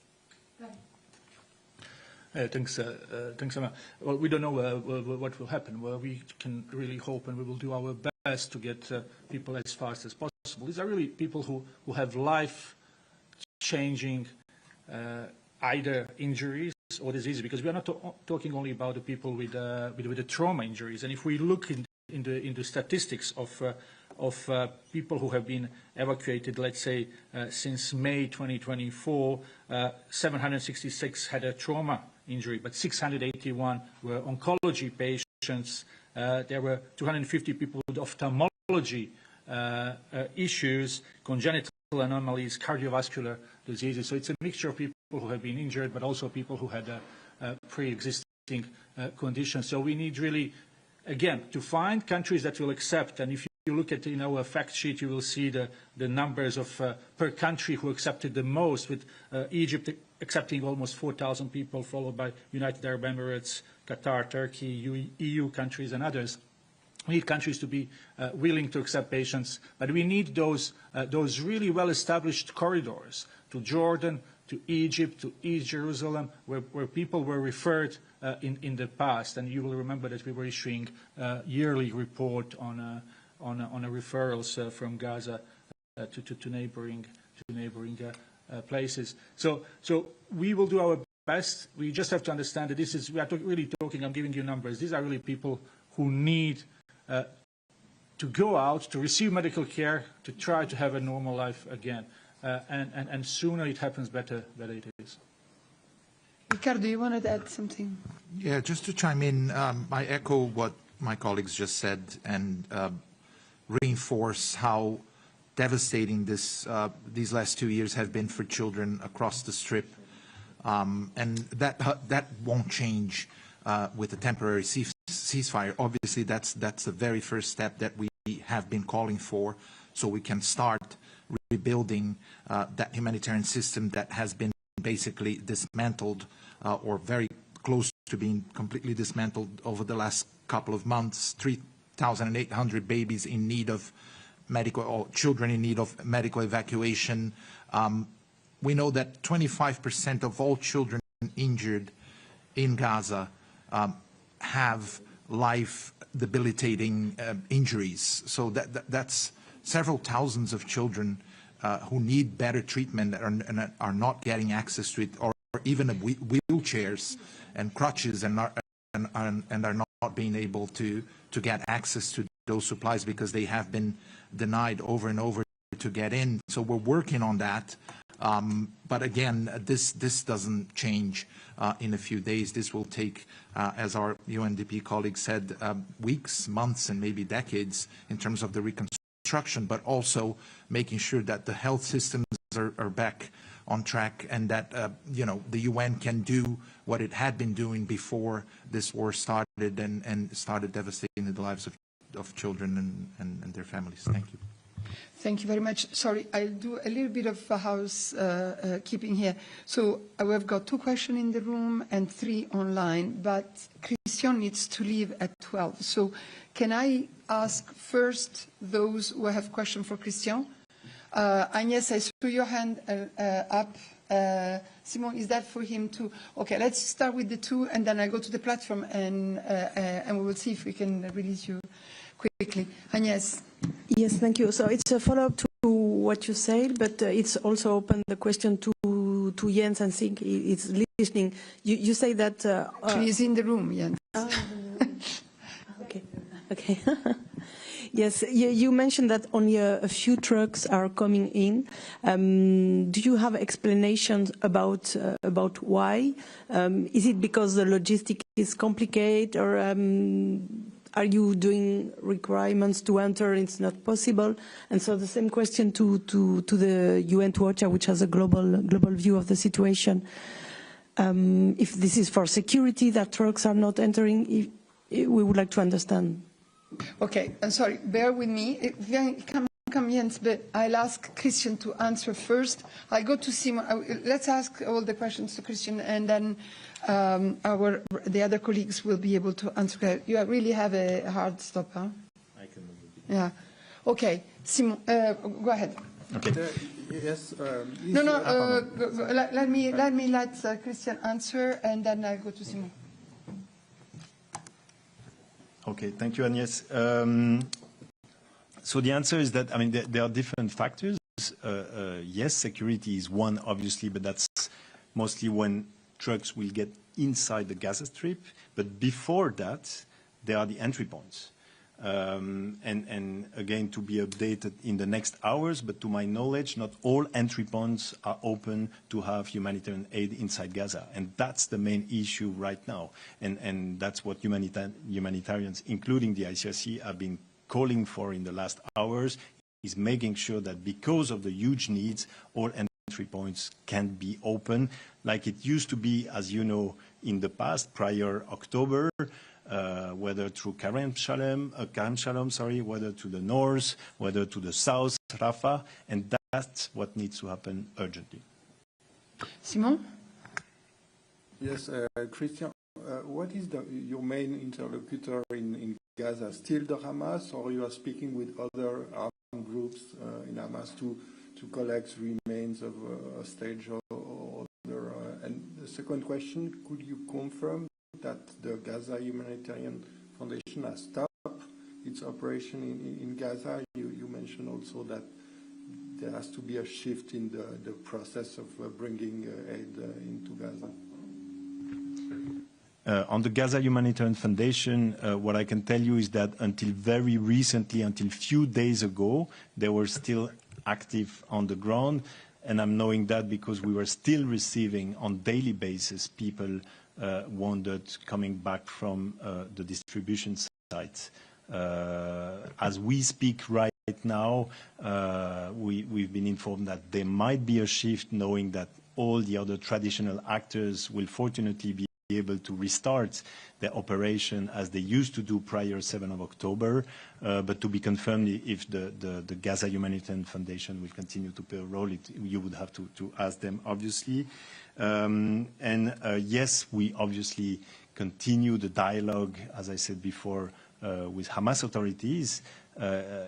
Thanks, Emma. Well, we don't know what will happen. Well, we can really hope, and we will do our best to get people as fast as possible. These are really people who have life-changing either injuries or diseases, because we are not talking only about the people with the trauma injuries. And if we look in the statistics of people who have been evacuated, let's say, since May 2024, 766 had a trauma injury, but 681 were oncology patients. There were 250 people with ophthalmology issues, congenital anomalies, cardiovascular diseases. So it's a mixture of people who have been injured, but also people who had pre-existing conditions. So we need really, again, to find countries that will accept. And if you look at our fact sheet, you will see the numbers of per country who accepted the most, with Egypt accepting almost 4,000 people, followed by United Arab Emirates, Qatar, Turkey, EU countries and others. We need countries to be willing to accept patients, but we need those really well-established corridors to Jordan, to Egypt, to East Jerusalem, where people were referred in the past. And you will remember that we were issuing a yearly report on referrals from Gaza to neighboring places. So we will do our best. We just have to understand that this is, we are really talking, I'm giving you numbers. These are really people who need to go out, to receive medical care, to try to have a normal life again. And sooner it happens, better it is. Ricardo, you wanted to add something? Yeah, just to chime in, I echo what my colleagues just said and reinforce how devastating these last 2 years have been for children across the Strip. And that won't change with a temporary ceasefire. Obviously, that's the very first step that we have been calling for, so we can start rebuilding that humanitarian system that has been basically dismantled or very close to being completely dismantled over the last couple of months. 3,800 babies in need of medical, or children in need of medical evacuation. We know that 25% of all children injured in Gaza have life-debilitating injuries. So that's several thousands of children who need better treatment and are not getting access to it, or even wheelchairs and crutches, and are not being able to get access to those supplies because they have been denied over and over to get in. So we're working on that. But again, this doesn't change in a few days. This will take, as our UNDP colleague said, weeks, months, and maybe decades in terms of the reconstruction, but also making sure that the health systems are back on track, and that the UN can do what it had been doing before this war started and started devastating the lives of children and their families. Thank you. Thank you very much. Sorry, I'll do a little bit of housekeeping here. So we've got 2 questions in the room and 3 online, but Christian needs to leave at 12. So can I ask first those who have questions for Christian? Agnes, I saw your hand up. Simon, is that for him too? Okay, let's start with the 2, and then I go to the platform, and we will see if we can release you quickly. Agnes. Yes, thank you. So it's a follow-up to what you said, but it's also open the question to Jens, and think it's listening. You say that... He's in the room, Jens. Okay. Yes, you mentioned that only a few trucks are coming in. Do you have explanations about why? Is it because the logistics is complicated, or are you doing requirements to enter? It's not possible. And so the same question to the UN, to OCHA, which has a global view of the situation. If this is for security that trucks are not entering, we would like to understand. Okay, I'm sorry, bear with me. Come, Jens, but I'll ask Christian to answer first. I'll go to Simon. Let's ask all the questions to Christian, and then the other colleagues will be able to answer. You really have a hard stop, huh? I can move it. Yeah. Okay, Simon, go ahead. Okay. Yes. Let me let Christian answer, and then I'll go to Simon. Okay, thank you, Agnes. So the answer is that, I mean, there are different factors. Yes, security is one, obviously, but that's mostly when trucks will get inside the Gaza Strip. But before that, there are the entry points. And again, to be updated in the next hours, but to my knowledge, not all entry points are open to have humanitarian aid inside Gaza. And that's the main issue right now. And that's what humanitarians, including the ICRC, have been calling for in the last hours, is making sure that because of the huge needs, all entry points can be open, like it used to be, as you know, in the past, prior October, whether through Karem Shalom, whether to the north, whether to the south, Rafah, and that's what needs to happen urgently. Simon? Yes, Christian, what is your main interlocutor in Gaza? Still the Hamas, or you are speaking with other armed groups in Hamas to collect remains of a stage or other? And the second question, could you confirm that the Gaza Humanitarian Foundation has stopped its operation in Gaza? You mentioned also that there has to be a shift in the process of bringing aid into Gaza. On the Gaza Humanitarian Foundation, what I can tell you is that until very recently, until few days ago, they were still active on the ground. And I'm knowing that because we were still receiving on daily basis people wounded coming back from the distribution sites. As we speak right now, we've been informed that there might be a shift, knowing that all the other traditional actors will fortunately be able to restart their operation as they used to do prior 7 of October, but to be confirmed if the Gaza Humanitarian Foundation will continue to play a role, you would have to ask them, obviously. Yes, we obviously continue the dialogue, as I said before, with Hamas authorities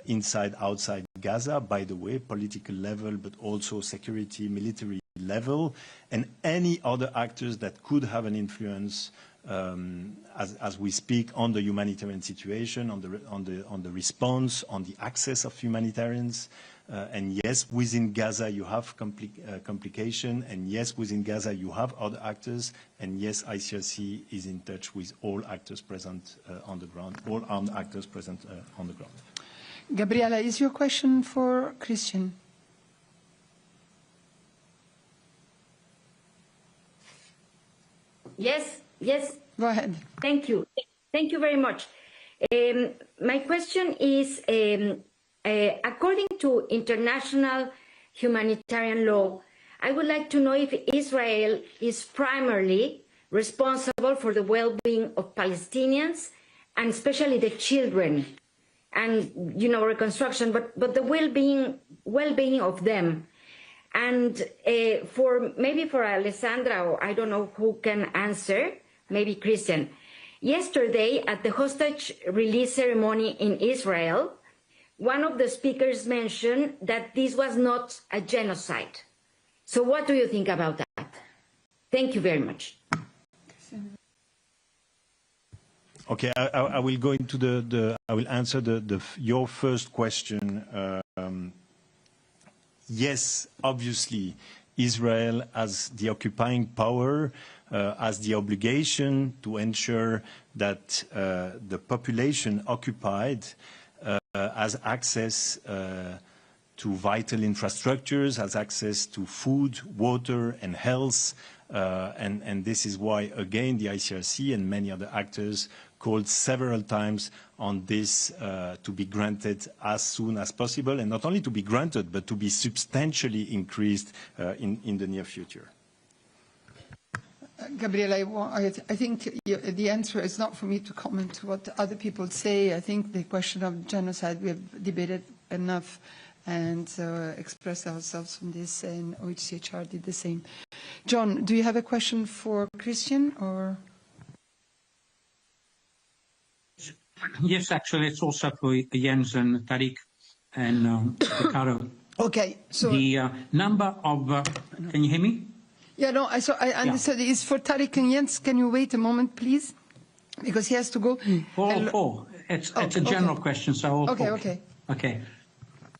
inside, outside Gaza, by the way, political level, but also security, military level, and any other actors that could have an influence as we speak on the humanitarian situation, on the response, on the access of humanitarians. And yes, within Gaza you have complication, and yes, within Gaza you have other actors, and yes, ICRC is in touch with all actors present on the ground, all armed actors present on the ground. Gabriela, is your question for Christian? Yes, yes. Go ahead. Thank you. Thank you very much. My question is, according to international humanitarian law, I would like to know if Israel is primarily responsible for the well-being of Palestinians, and especially the children, and reconstruction, but the well-being of them. And maybe for Alessandra, or I don't know who can answer, maybe Christian. Yesterday, at the hostage release ceremony in Israel, one of the speakers mentioned that this was not a genocide. So what do you think about that? Thank you very much. Okay, I will go into I will answer your first question. Yes, obviously, Israel, as the occupying power, has the obligation to ensure that the population occupied has access to vital infrastructures, has access to food, water, and health. And this is why, again, the ICRC and many other actors called several times on this to be granted as soon as possible, and not only to be granted, but to be substantially increased in the near future. Gabriela, I think the answer is not for me to comment what other people say. I think the question of genocide, we have debated enough and expressed ourselves on this, and OHCHR did the same. John, do you have a question for Christian, or? Yes, actually, it's also for Jens and Tariq and Ricardo. Okay, so the number of can you hear me? Yeah, no, I understood. It's for Tariq and Jens. Can you wait a moment, please? Because he has to go. All four. It's a general question, so all four. Okay.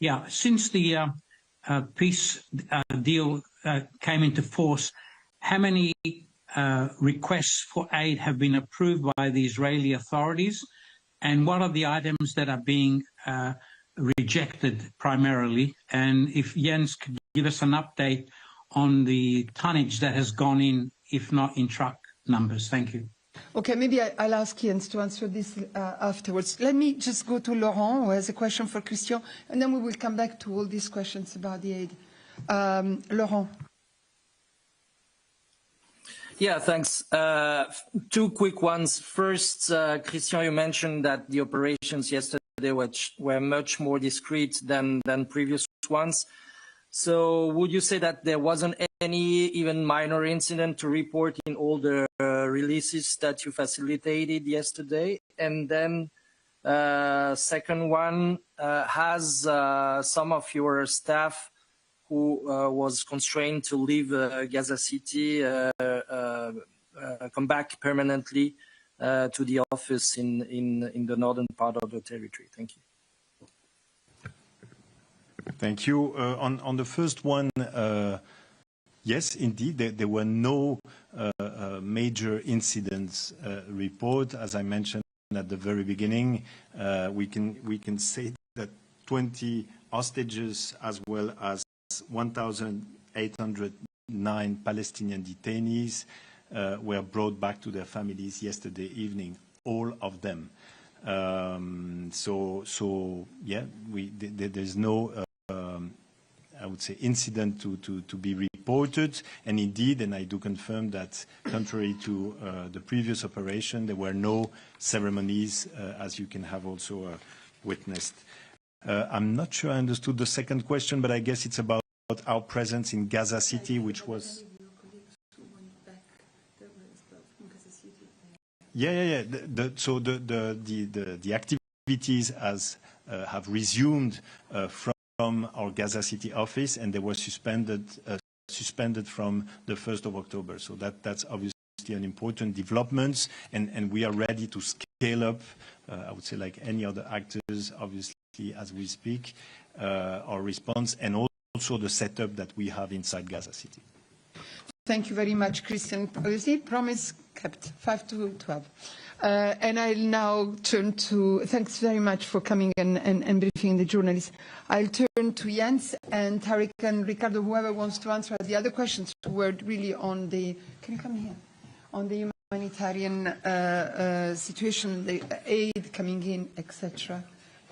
Yeah, since the peace deal came into force, how many requests for aid have been approved by the Israeli authorities? And what are the items that are being rejected primarily? And if Jens could give us an update on the tonnage that has gone in, if not in truck numbers. Thank you. Okay, maybe I'll ask Jens to answer this afterwards. Let me just go to Laurent, who has a question for Christian, and then we will come back to all these questions about the aid. Laurent. Yeah, thanks. Two quick ones. First, Christian, you mentioned that the operations yesterday were much more discreet than previous ones. So would you say that there wasn't any even minor incident to report in all the releases that you facilitated yesterday? And then second one, has some of your staff who was constrained to leave Gaza City come back permanently to the office in the northern part of the territory? Thank you. Thank you. On the first one, yes, indeed, there were no major incidents report. As I mentioned at the very beginning, we can say that 20 hostages as well as 1,809 Palestinian detainees were brought back to their families yesterday evening, all of them. So yeah, there's no I would say incident to be reported, and indeed, and I do confirm that contrary to the previous operation, there were no ceremonies, as you can have also witnessed. I'm not sure I understood the second question, but I guess it's about our presence in Gaza City, which was. Yeah. So the activities have resumed from our Gaza City office, and they were suspended from the 1st of October. So that's obviously obviously an important development, and we are ready to scale up, I would say like any other actors, obviously, as we speak, our response, and also the setup that we have inside Gaza City. Thank you very much, Christian. You see, promise kept, 5 to 12. And I'll now turn to, thanks very much for coming and briefing the journalists. I'll turn to Jens and Tariq and Ricardo, whoever wants to answer the other questions were really on the, can you come here? On the humanitarian situation, the aid coming in, etc.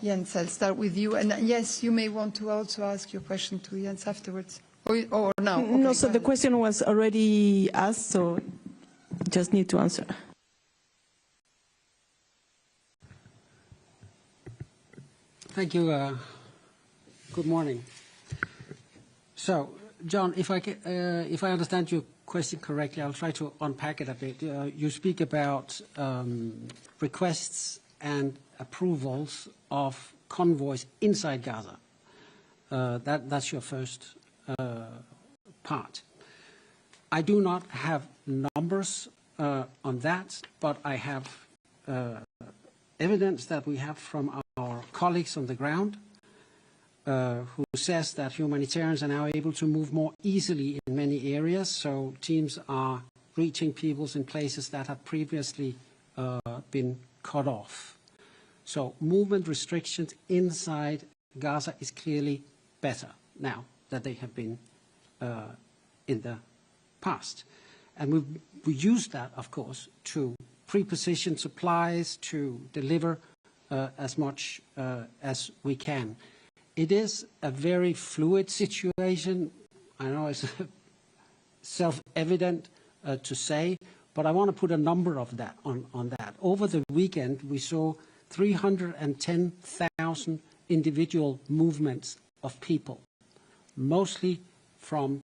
Jens, I'll start with you. And yes, you may want to also ask your question to Jens afterwards. Or now? Okay, no, so the question was already asked, so just need to answer. Thank you. Good morning. So, John, if I understand your question correctly, I'll try to unpack it a bit. You speak about requests and approvals of convoys inside Gaza. That's your first part. I do not have numbers on that, but I have evidence that we have from our colleagues on the ground who says that humanitarians are now able to move more easily in many areas, so teams are reaching people in places that have previously been cut off. So movement restrictions inside Gaza is clearly better now than they have been in the past. And we use that, of course, to pre-position supplies, to deliver as much as we can. It is a very fluid situation. I know it's self-evident to say, but I want to put a number of that on that. Over the weekend, we saw 310,000 individual movements of people, mostly from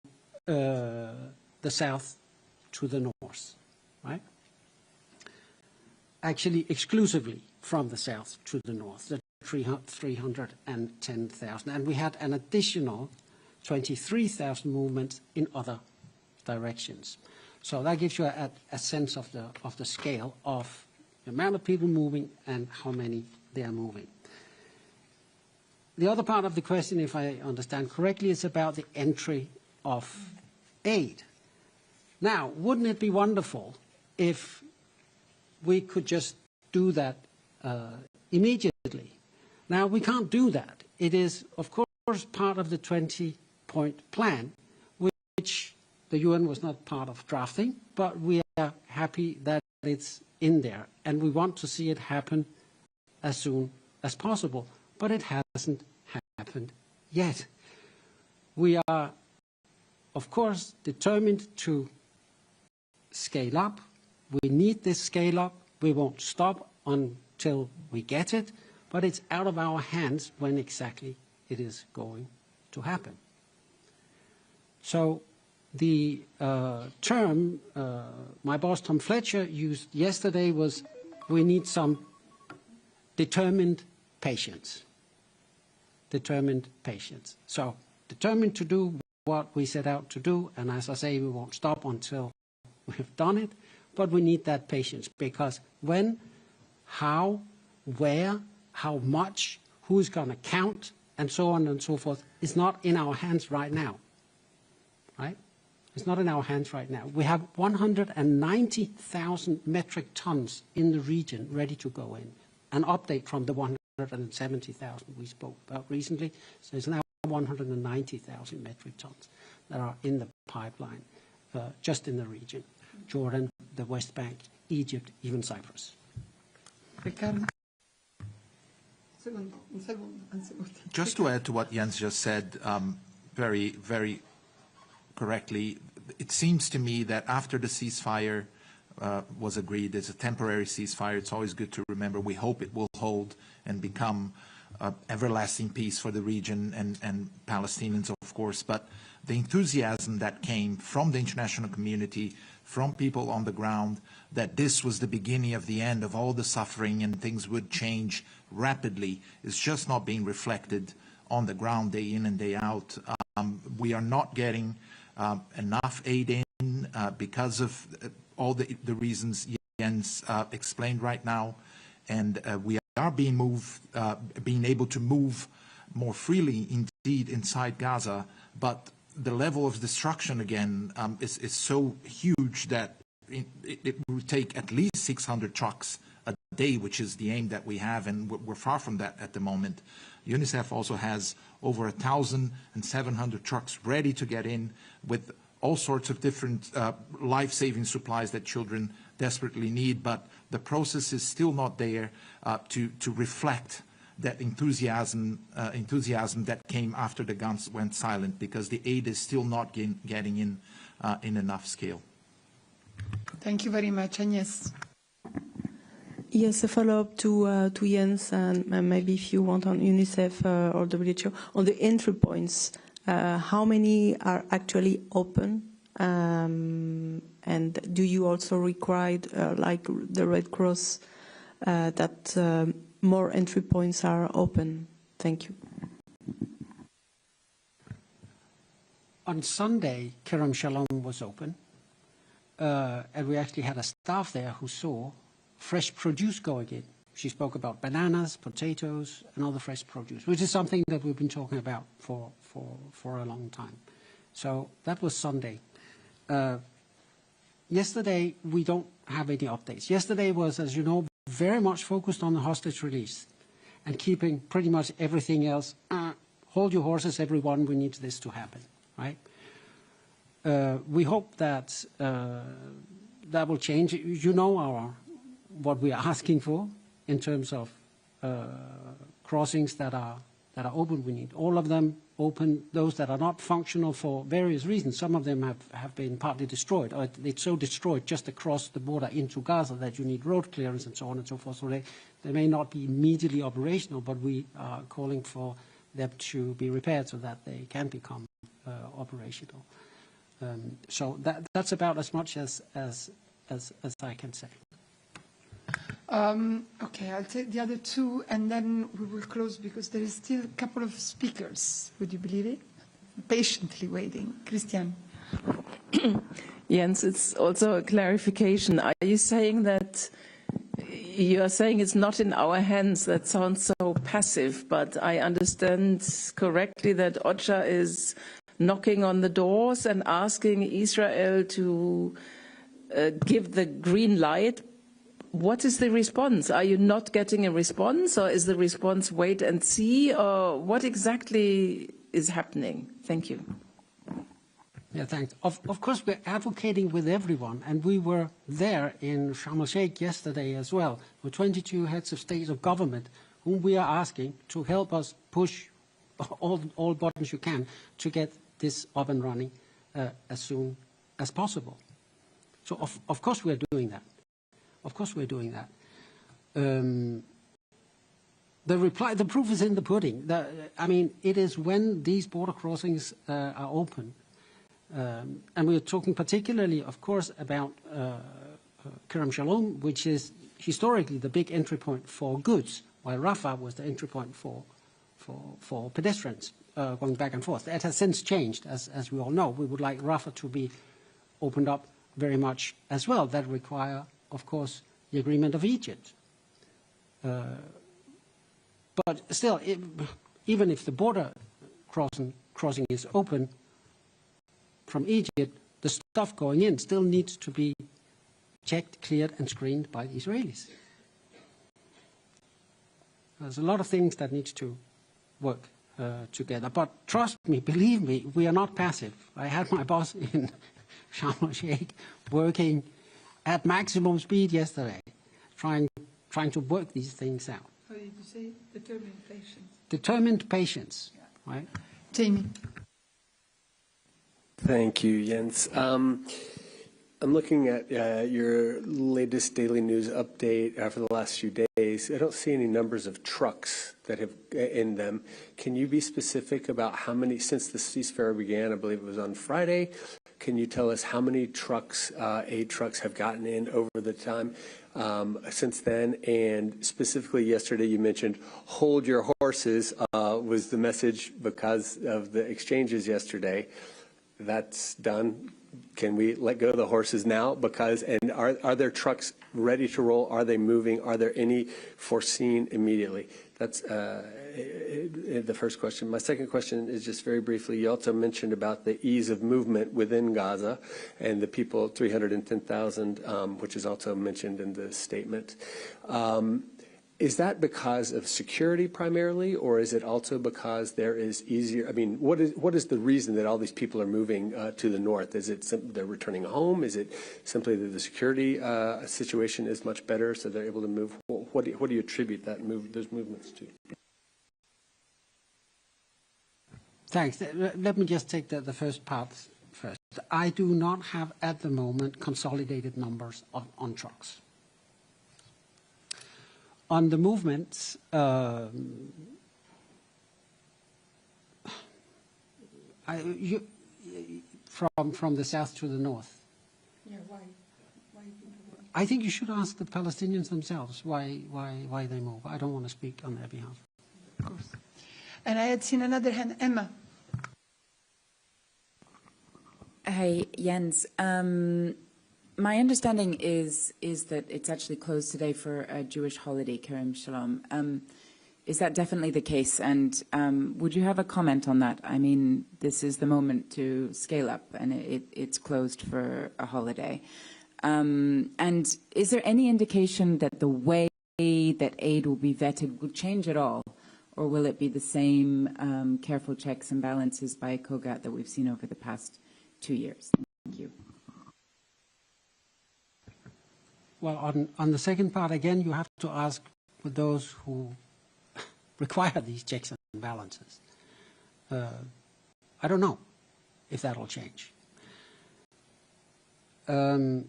the south to the north, right? Actually, exclusively from the south to the north, the 310,000. And we had an additional 23,000 movements in other directions. So that gives you a sense of the scale of the amount of people moving and how many they are moving. The other part of the question, if I understand correctly, is about the entry of aid. Now, wouldn't it be wonderful if we could just do that immediately? Now, we can't do that. It is, of course, part of the 20-point plan, which the UN was not part of drafting, but we are happy that it's in there, and we want to see it happen as soon as possible. But it hasn't happened yet. We are, of course, determined to scale up. We need this scale up. We won't stop until we get it, but it's out of our hands when exactly it is going to happen. So the term my boss Tom Fletcher used yesterday was, we need some determined patience. Determined patience. So determined to do what we set out to do, and as I say, we won't stop until we've done it, but we need that patience, because when, how, where, how much, who's going to count, and so on and so forth, is not in our hands right now, right? It's not in our hands right now. We have 190,000 metric tons in the region ready to go in, an update from the 170,000 we spoke about recently. So it's now 190,000 metric tons that are in the pipeline, just in the region. Jordan, the West Bank, Egypt, even Cyprus. Just to add to what Jens just said, very, very correctly, it seems to me that after the ceasefire was agreed, it's a temporary ceasefire. It's always good to remember. We hope it will hold and become everlasting peace for the region and Palestinians, of course. But the enthusiasm that came from the international community, from people on the ground, that this was the beginning of the end of all the suffering and things would change rapidly, is just not being reflected on the ground day in and day out. We are not getting enough aid in because of all the reasons Jens explained right now, and we are being able to move more freely indeed inside Gaza, but the level of destruction again is so huge that it will take at least 600 trucks a day, which is the aim that we have, and we're far from that at the moment. UNICEF also has over 1,700 trucks ready to get in with all sorts of different life-saving supplies that children desperately need, but the process is still not there to reflect that enthusiasm that came after the guns went silent, because the aid is still not getting in enough scale. Thank you very much. Agnes. Yes, a follow-up to Jens, and maybe if you want on UNICEF or WHO, on the entry points, how many are actually open? And do you also require, like the Red Cross, that more entry points are open? Thank you. On Sunday, Kerem Shalom was open, and we actually had a staff there who saw fresh produce going in. She spoke about bananas, potatoes, and other fresh produce, which is something that we've been talking about for a long time. So that was Sunday. Yesterday, we don't have any updates. Yesterday was, as you know, very much focused on the hostage release and keeping pretty much everything else. Hold your horses, everyone. We need this to happen, right? We hope that that will change. You know what we are asking for in terms of crossings that are open. We need all of them open. Those that are not functional for various reasons. Some of them have been partly destroyed, or it's so destroyed just across the border into Gaza that you need road clearance and so on and so forth. So they may not be immediately operational, but we are calling for them to be repaired so that they can become operational. So that's about as much as I can say. Okay, I'll take the other two, and then we will close because there is still a couple of speakers. Would you believe it? Patiently waiting. Christian. Jens, it's also a clarification. Are you saying that you are saying it's not in our hands? That sounds so passive, but I understand correctly that OCHA is knocking on the doors and asking Israel to give the green light. What is the response? Are you not getting a response, or is the response wait and see, or what exactly is happening? Thank you. Yeah, thanks. Of course, we're advocating with everyone, and we were there in Sharm el-Sheikh yesterday as well, with 22 heads of state of government, whom we are asking to help us push all buttons you can to get this up and running as soon as possible. So, of course, we're doing that. Of course we're doing that. The proof is in the pudding. I mean, it is when these border crossings are open, and we're talking particularly, of course, about Kerem Shalom, which is historically the big entry point for goods, while Rafah was the entry point for pedestrians going back and forth. That has since changed, as we all know. We would like Rafah to be opened up very much as well. That require, of course, the agreement of Egypt. But still, even if the border crossing is open from Egypt, the stuff going in still needs to be checked, cleared, and screened by the Israelis. There's a lot of things that need to work together. But trust me, believe me, we are not passive. I had my boss in Sharm el-Sheikh working at maximum speed yesterday, trying to work these things out. How did you say? Determined patience. Determined patience, right? Jamie. Thank you, Jens. I'm looking at your latest daily news update for the last few days. I don't see any numbers of trucks that have in them. Can you be specific about how many, since the ceasefire began, I believe it was on Friday, can you tell us how many trucks, aid trucks have gotten in over the time since then? And specifically yesterday you mentioned hold your horses was the message because of the exchanges yesterday. That's done. can we let go of the horses now? And are there trucks ready to roll? Are they moving? Are there any foreseen immediately? That's the first question. My second question is just very briefly, you also mentioned about the ease of movement within Gaza and the people, 310,000, which is also mentioned in the statement. Is that because of security primarily, or is it also because there is easier, I mean, what is the reason that all these people are moving to the north? Is it they're returning home? Is it simply that the security situation is much better, so they're able to move? What do you attribute those movements to? Thanks. Let me just take the first part first. I do not have at the moment consolidated numbers on trucks. On the movements, from the south to the north. Yeah, why? I think you should ask the Palestinians themselves why they move. I don't want to speak on their behalf. Of course. And I had seen another hand, Emma. Hey, Jens. My understanding is that it's actually closed today for a Jewish holiday, Kerem Shalom. Is that definitely the case? And would you have a comment on that? I mean, this is the moment to scale up, and it's closed for a holiday. And is there any indication that the way that aid will be vetted will change at all? Or will it be the same careful checks and balances by COGAT that we've seen over the past 2 years? Thank you. Well, on the second part, again, you have to ask for those who require these checks and balances. I don't know if that will change. In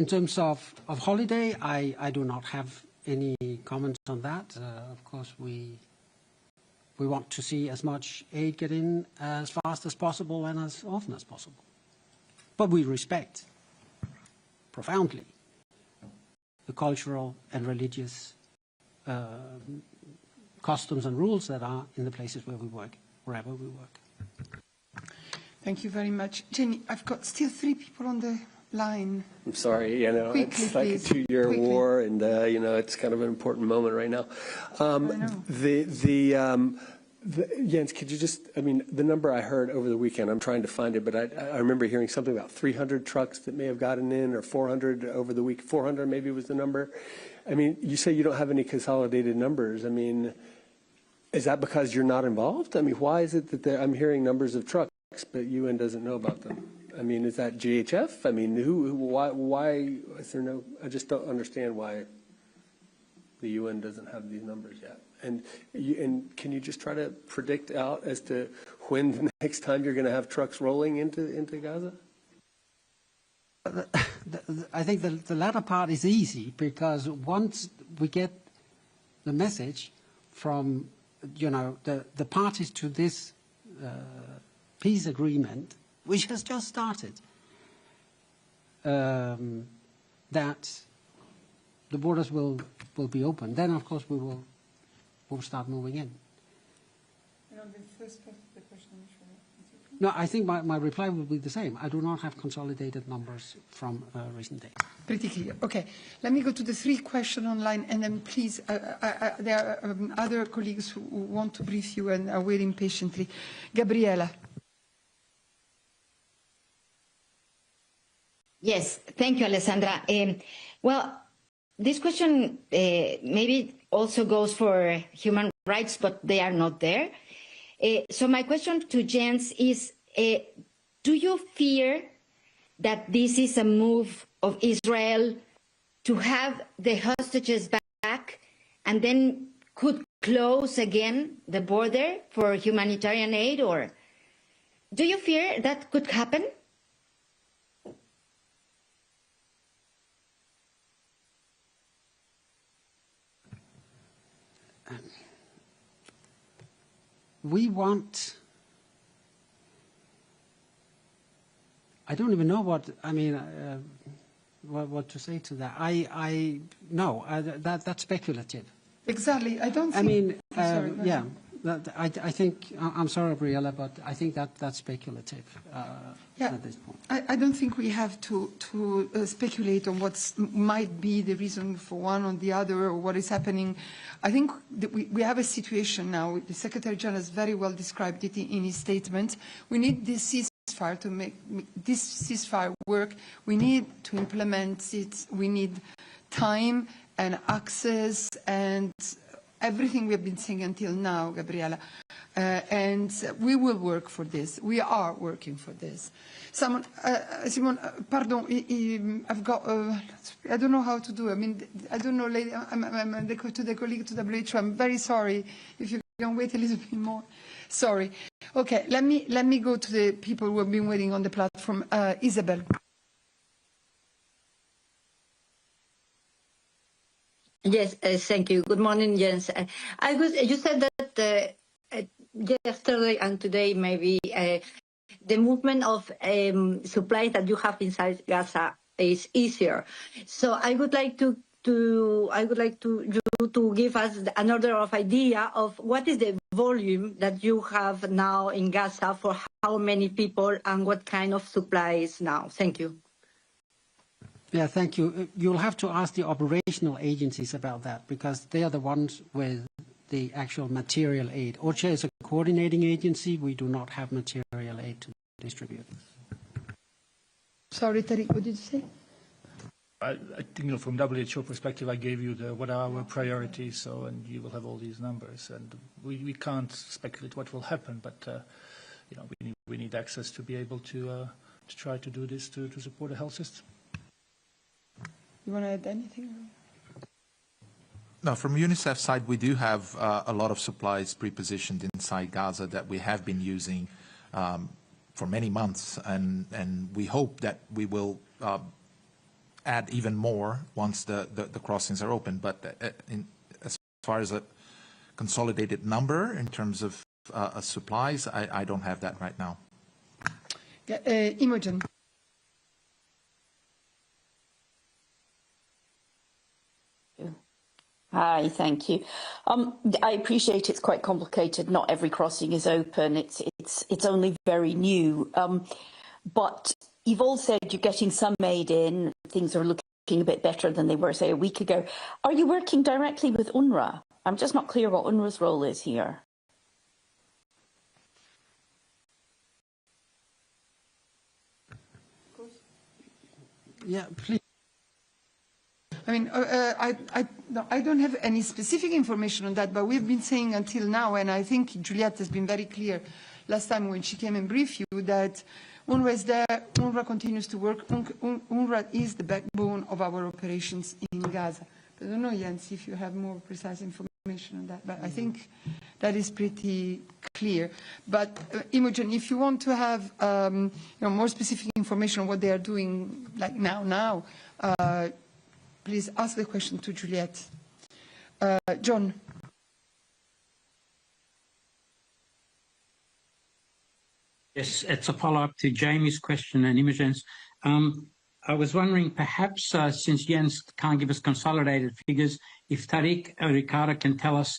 terms of holiday, I do not have any comments on that. Of course, we want to see as much aid get in as fast as possible and as often as possible. But we respect profoundly the cultural and religious customs and rules that are in the places where we work, wherever we work. Thank you very much. Jenny, I've got still 3 people on the line. I'm sorry, Quickly, it's like please. a 2-year war, and it's kind of an important moment right now. Jens, could you just, the number I heard over the weekend, I'm trying to find it, but I remember hearing something about 300 trucks that may have gotten in, or 400 over the week. 400 maybe was the number. You say you don't have any consolidated numbers. Is that because you're not involved? Why is it that I'm hearing numbers of trucks, but UN doesn't know about them? Is that GHF? Why is there no, I just don't understand why the UN doesn't have these numbers yet. And can you just try to predict out as to when the next time you're going to have trucks rolling into Gaza? I think the latter part is easy, because once we get the message from the parties to this peace agreement, which has just started, that the borders will be open, then of course we'll start moving in. And on the first part of the question, no, I think my reply will be the same. I do not have consolidated numbers from recent days. Pretty clear. Okay, let me go to the 3 questions online, and then please, there are other colleagues who want to brief you and are waiting patiently. Gabriela. Yes, thank you, Alessandra. Well, this question maybe also goes for human rights, but they are not there. So my question to Jens is, do you fear that this is a move of Israel to have the hostages back and then could close again the border for humanitarian aid? Or do you fear that could happen? We want, I don't even know what to say to that. No, that's speculative. Exactly. I don't think. yeah. I think, I'm sorry, Gabriela, but I think that's speculative at this point. I don't think we have to speculate on what might be the reason for one or the other or what is happening. I think that we have a situation now. The Secretary General has very well described it in his statement. We need this ceasefire to make this ceasefire work. We need to implement it. We need time and access and everything we have been saying until now, Gabriela. And we will work for this. We are working for this. Simon, pardon, I've got, I don't know how to do it. I mean, I don't know, lady, I'm to the colleague to WHO, I'm very sorry if you can wait a little bit more. Sorry. Okay, let me go to the people who have been waiting on the platform. Isabel. Yes, thank you. Good morning, Jens. You said that yesterday and today maybe the movement of supplies that you have inside Gaza is easier. So I would like you to give us an order of idea of what is the volume that you have now in Gaza for how many people and what kind of supplies now. Thank you. Yeah, thank you. You'll have to ask the operational agencies about that because they are the ones with the actual material aid. OCHA is a coordinating agency. We do not have material aid to distribute. Sorry, Tariq, what did you say? I think from WHO perspective, I gave you what are our priorities, and you will have all these numbers. And we can't speculate what will happen, but we need access to be able to try to do this to support the health system. You want to add anything? No, from UNICEF side, we do have a lot of supplies pre-positioned inside Gaza that we have been using for many months, and we hope that we will add even more once the crossings are open. But as far as a consolidated number in terms of supplies, I don't have that right now. Yeah, Imogen. Hi, thank you. I appreciate it's quite complicated. Not every crossing is open. It's only very new. But you've all said you're getting some aid in. Things are looking a bit better than they were, say, a week ago. Are you working directly with UNRWA? I'm just not clear what UNRWA's role is here. Yeah, please. I mean, I don't have any specific information on that, but we've been saying until now, and I think Juliette has been very clear last time when she came and briefed you, that UNRWA is there, UNRWA continues to work, UNRWA is the backbone of our operations in Gaza. I don't know, Jens, if you have more precise information on that, but I think that is pretty clear. But Imogen, if you want to have more specific information on what they are doing, like now, please ask the question to Juliette. John. Yes, it's a follow-up to Jamie's question and Imogen's. I was wondering, perhaps, since Jens can't give us consolidated figures, if Tariq or Ricardo can tell us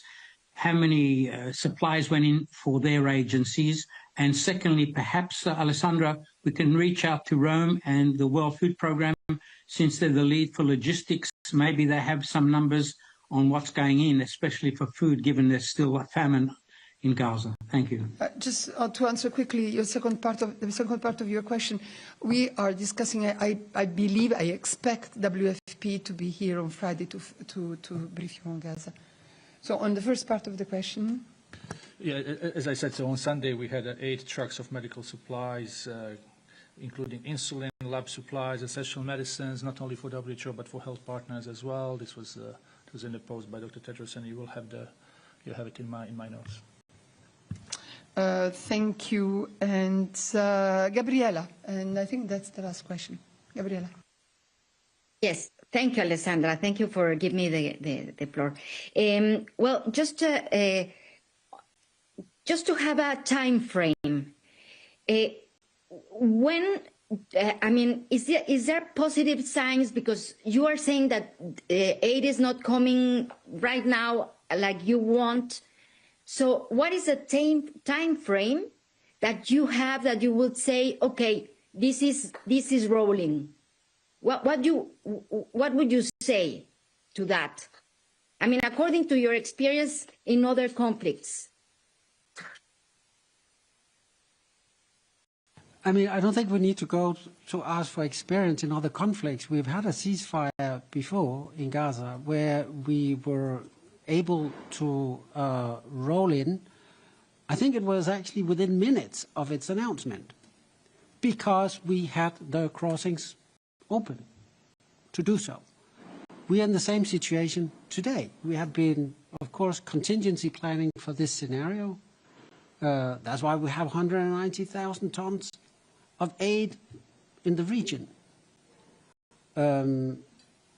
how many supplies went in for their agencies. And secondly, perhaps, Alessandra, we can reach out to Rome and the World Food Programme, since they're the lead for logistics. Maybe they have some numbers on what's going in, especially for food, given there's still a famine in Gaza. Thank you. Just to answer quickly the second part of your question, we are discussing. I believe, I expect WFP to be here on Friday to brief you on Gaza. So on the first part of the question. Yeah, as I said, so on Sunday we had 8 trucks of medical supplies, including insulin, lab supplies, essential medicines, not only for WHO but for health partners as well. This was in the post by Dr. Tedros, and you will have it in my notes. Thank you, and Gabriela, and I think that's the last question. Gabriela. Yes, thank you, Alessandra. Thank you for giving me the floor. Well, just to have a time frame, when, I mean, is there positive signs? Because you are saying that aid is not coming right now like you want. So what is the time frame that you have that you would say, okay, this is rolling? What would you say to that? I mean, according to your experience in other conflicts. I mean, I don't think we need to go to ask for experience in other conflicts. We've had a ceasefire before in Gaza where we were able to roll in. I think it was actually within minutes of its announcement because we had the crossings open to do so. We are in the same situation today. We have been, of course, contingency planning for this scenario. That's why we have 190,000 tons of aid in the region.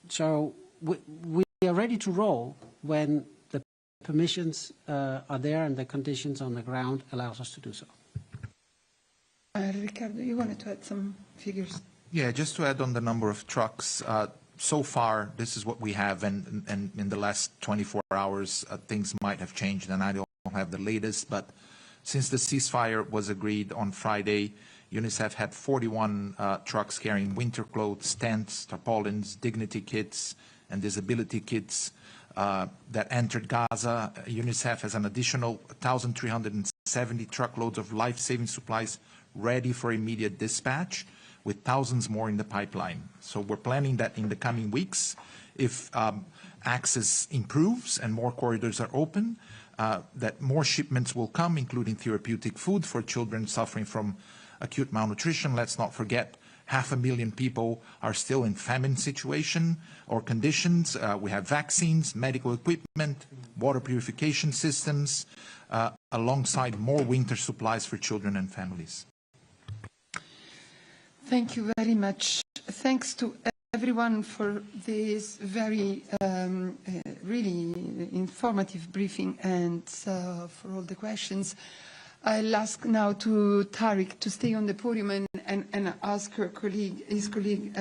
So we are ready to roll when the permissions are there and the conditions on the ground allows us to do so. Ricardo, you wanted to add some figures? Yeah, just to add on the number of trucks. So far, this is what we have, and in the last 24 hours, things might have changed, and I don't have the latest, but since the ceasefire was agreed on Friday, UNICEF had 41 trucks carrying winter clothes, tents, tarpaulins, dignity kits, and disability kits that entered Gaza. UNICEF has an additional 1,370 truckloads of life-saving supplies ready for immediate dispatch, with thousands more in the pipeline. So we're planning that in the coming weeks, if access improves and more corridors are open, that more shipments will come, including therapeutic food for children suffering from acute malnutrition. Let's not forget 500,000 people are still in famine situation or conditions. We have vaccines, medical equipment, water purification systems, alongside more winter supplies for children and families. Thank you very much. Thanks to everyone for this very, really informative briefing and for all the questions. I'll ask now to Tariq to stay on the podium and ask his colleague,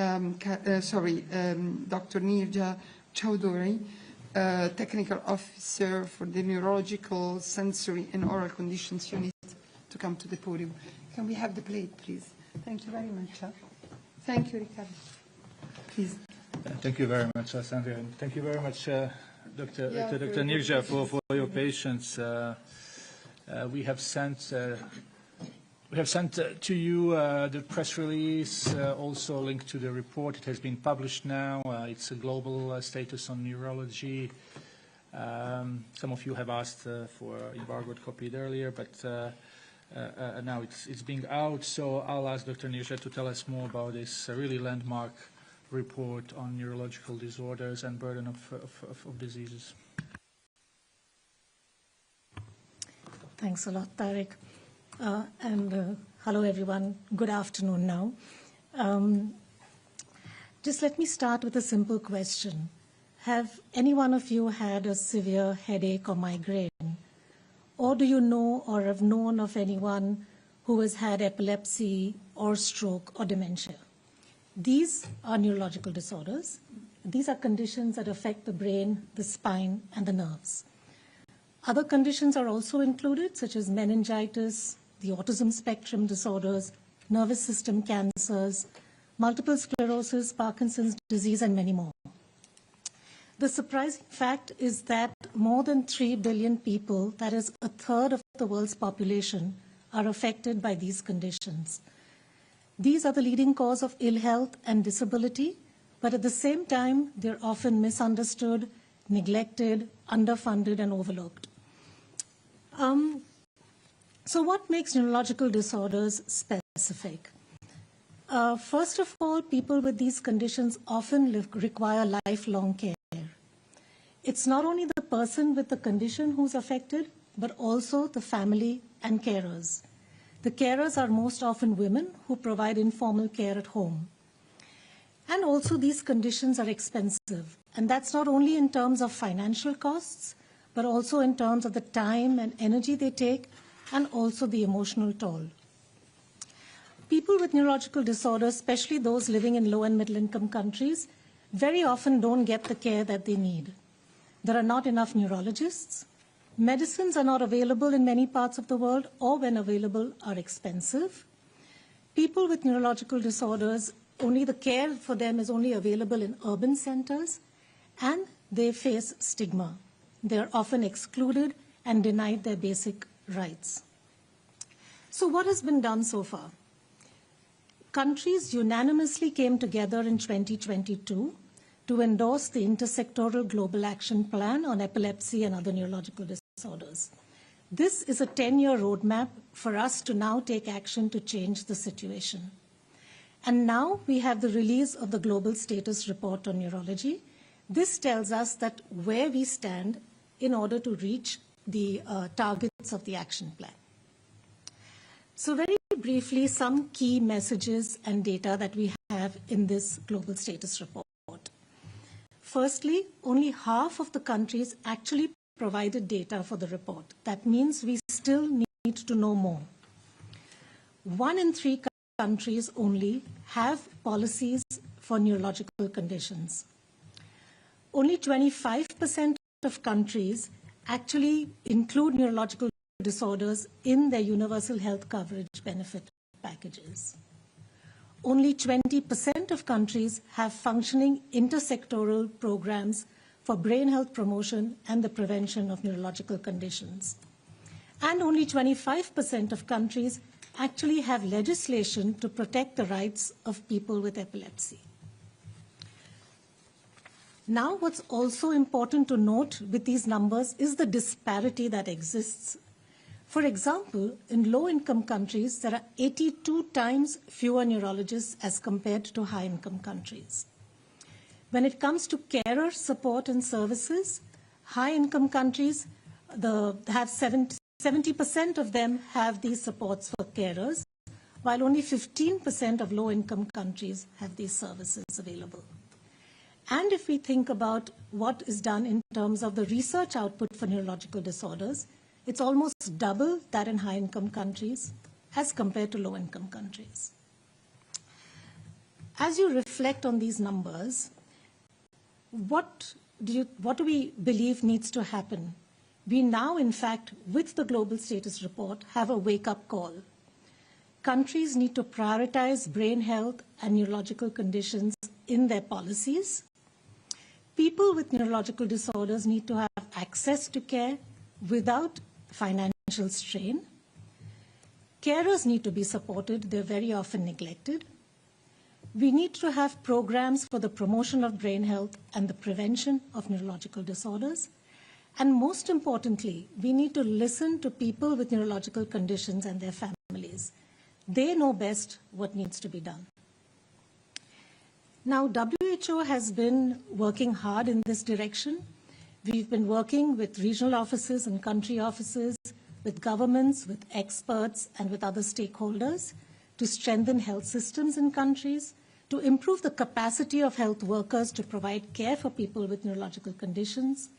Dr. Nirja Chowdhury, Technical Officer for the Neurological, Sensory and Oral Conditions Unit, to come to the podium. Can we have the plate, please? Thank you very much. Thank you, Ricardo. Please. Thank you very much, Sandra, and thank you very much, Dr. Nirja, for your patience. We have sent to you the press release, also linked to the report. It has been published now. It's a global status on neurology. Some of you have asked for embargoed copy earlier, but now it's being out. So I'll ask Dr. Nirja to tell us more about this really landmark report on neurological disorders and burden of diseases. Thanks a lot, Tariq. And hello, everyone. Good afternoon now. Just let me start with a simple question. Have any one of you had a severe headache or migraine? Or do you know or have known of anyone who has had epilepsy or stroke or dementia? These are neurological disorders. These are conditions that affect the brain, the spine, and the nerves. Other conditions are also included, such as meningitis, the autism spectrum disorders, nervous system cancers, multiple sclerosis, Parkinson's disease, and many more. The surprising fact is that more than 3 billion people, that is a third of the world's population, are affected by these conditions. These are the leading cause of ill health and disability, but at the same time, they're often misunderstood, neglected, underfunded, and overlooked. So what makes neurological disorders specific? First of all, people with these conditions often require lifelong care. It's not only the person with the condition who's affected, but also the family and carers. The carers are most often women who provide informal care at home. And also these conditions are expensive. And that's not only in terms of financial costs, but also in terms of the time and energy they take, and also the emotional toll. People with neurological disorders, especially those living in low and middle income countries, very often don't get the care that they need. There are not enough neurologists, Medicines are not available in many parts of the world, or when available are expensive. People with neurological disorders, only the care for them is only available in urban centers, and they face stigma. They are often excluded and denied their basic rights. So what has been done so far? Countries unanimously came together in 2022 to endorse the Intersectoral Global Action Plan on Epilepsy and Other Neurological Disorders. This is a 10-year roadmap for us to now take action to change the situation. And now we have the release of the Global Status Report on Neurology. This tells us that where we stand in order to reach the targets of the action plan. So very briefly, some key messages and data that we have in this Global Status Report. Firstly, only half of the countries actually provided data for the report. That means we still need to know more. 1 in 3 countries only have policies for neurological conditions. Only 25% of countries actually include neurological disorders in their universal health coverage benefit packages. Only 20% of countries have functioning intersectoral programs for brain health promotion and the prevention of neurological conditions. And only 25% of countries actually have legislation to protect the rights of people with epilepsy. Now, what's also important to note with these numbers is the disparity that exists. For example, in low-income countries, there are 82 times fewer neurologists as compared to high-income countries. When it comes to carer support and services, high-income countries have 70% of them have these supports for carers, while only 15% of low-income countries have these services available. And if we think about what is done in terms of the research output for neurological disorders, it's almost double that in high-income countries as compared to low-income countries. As you reflect on these numbers, what do we believe needs to happen? We now, in fact, with the Global Status Report, have a wake-up call. Countries need to prioritize brain health and neurological conditions in their policies. People with neurological disorders need to have access to care without financial strain. Carers need to be supported. They're very often neglected. We need to have programs for the promotion of brain health and the prevention of neurological disorders. And most importantly, we need to listen to people with neurological conditions and their families. They know best what needs to be done. Now, WHO has been working hard in this direction. We've been working with regional offices and country offices, with governments, with experts, and with other stakeholders to strengthen health systems in countries, to improve the capacity of health workers to provide care for people with neurological conditions,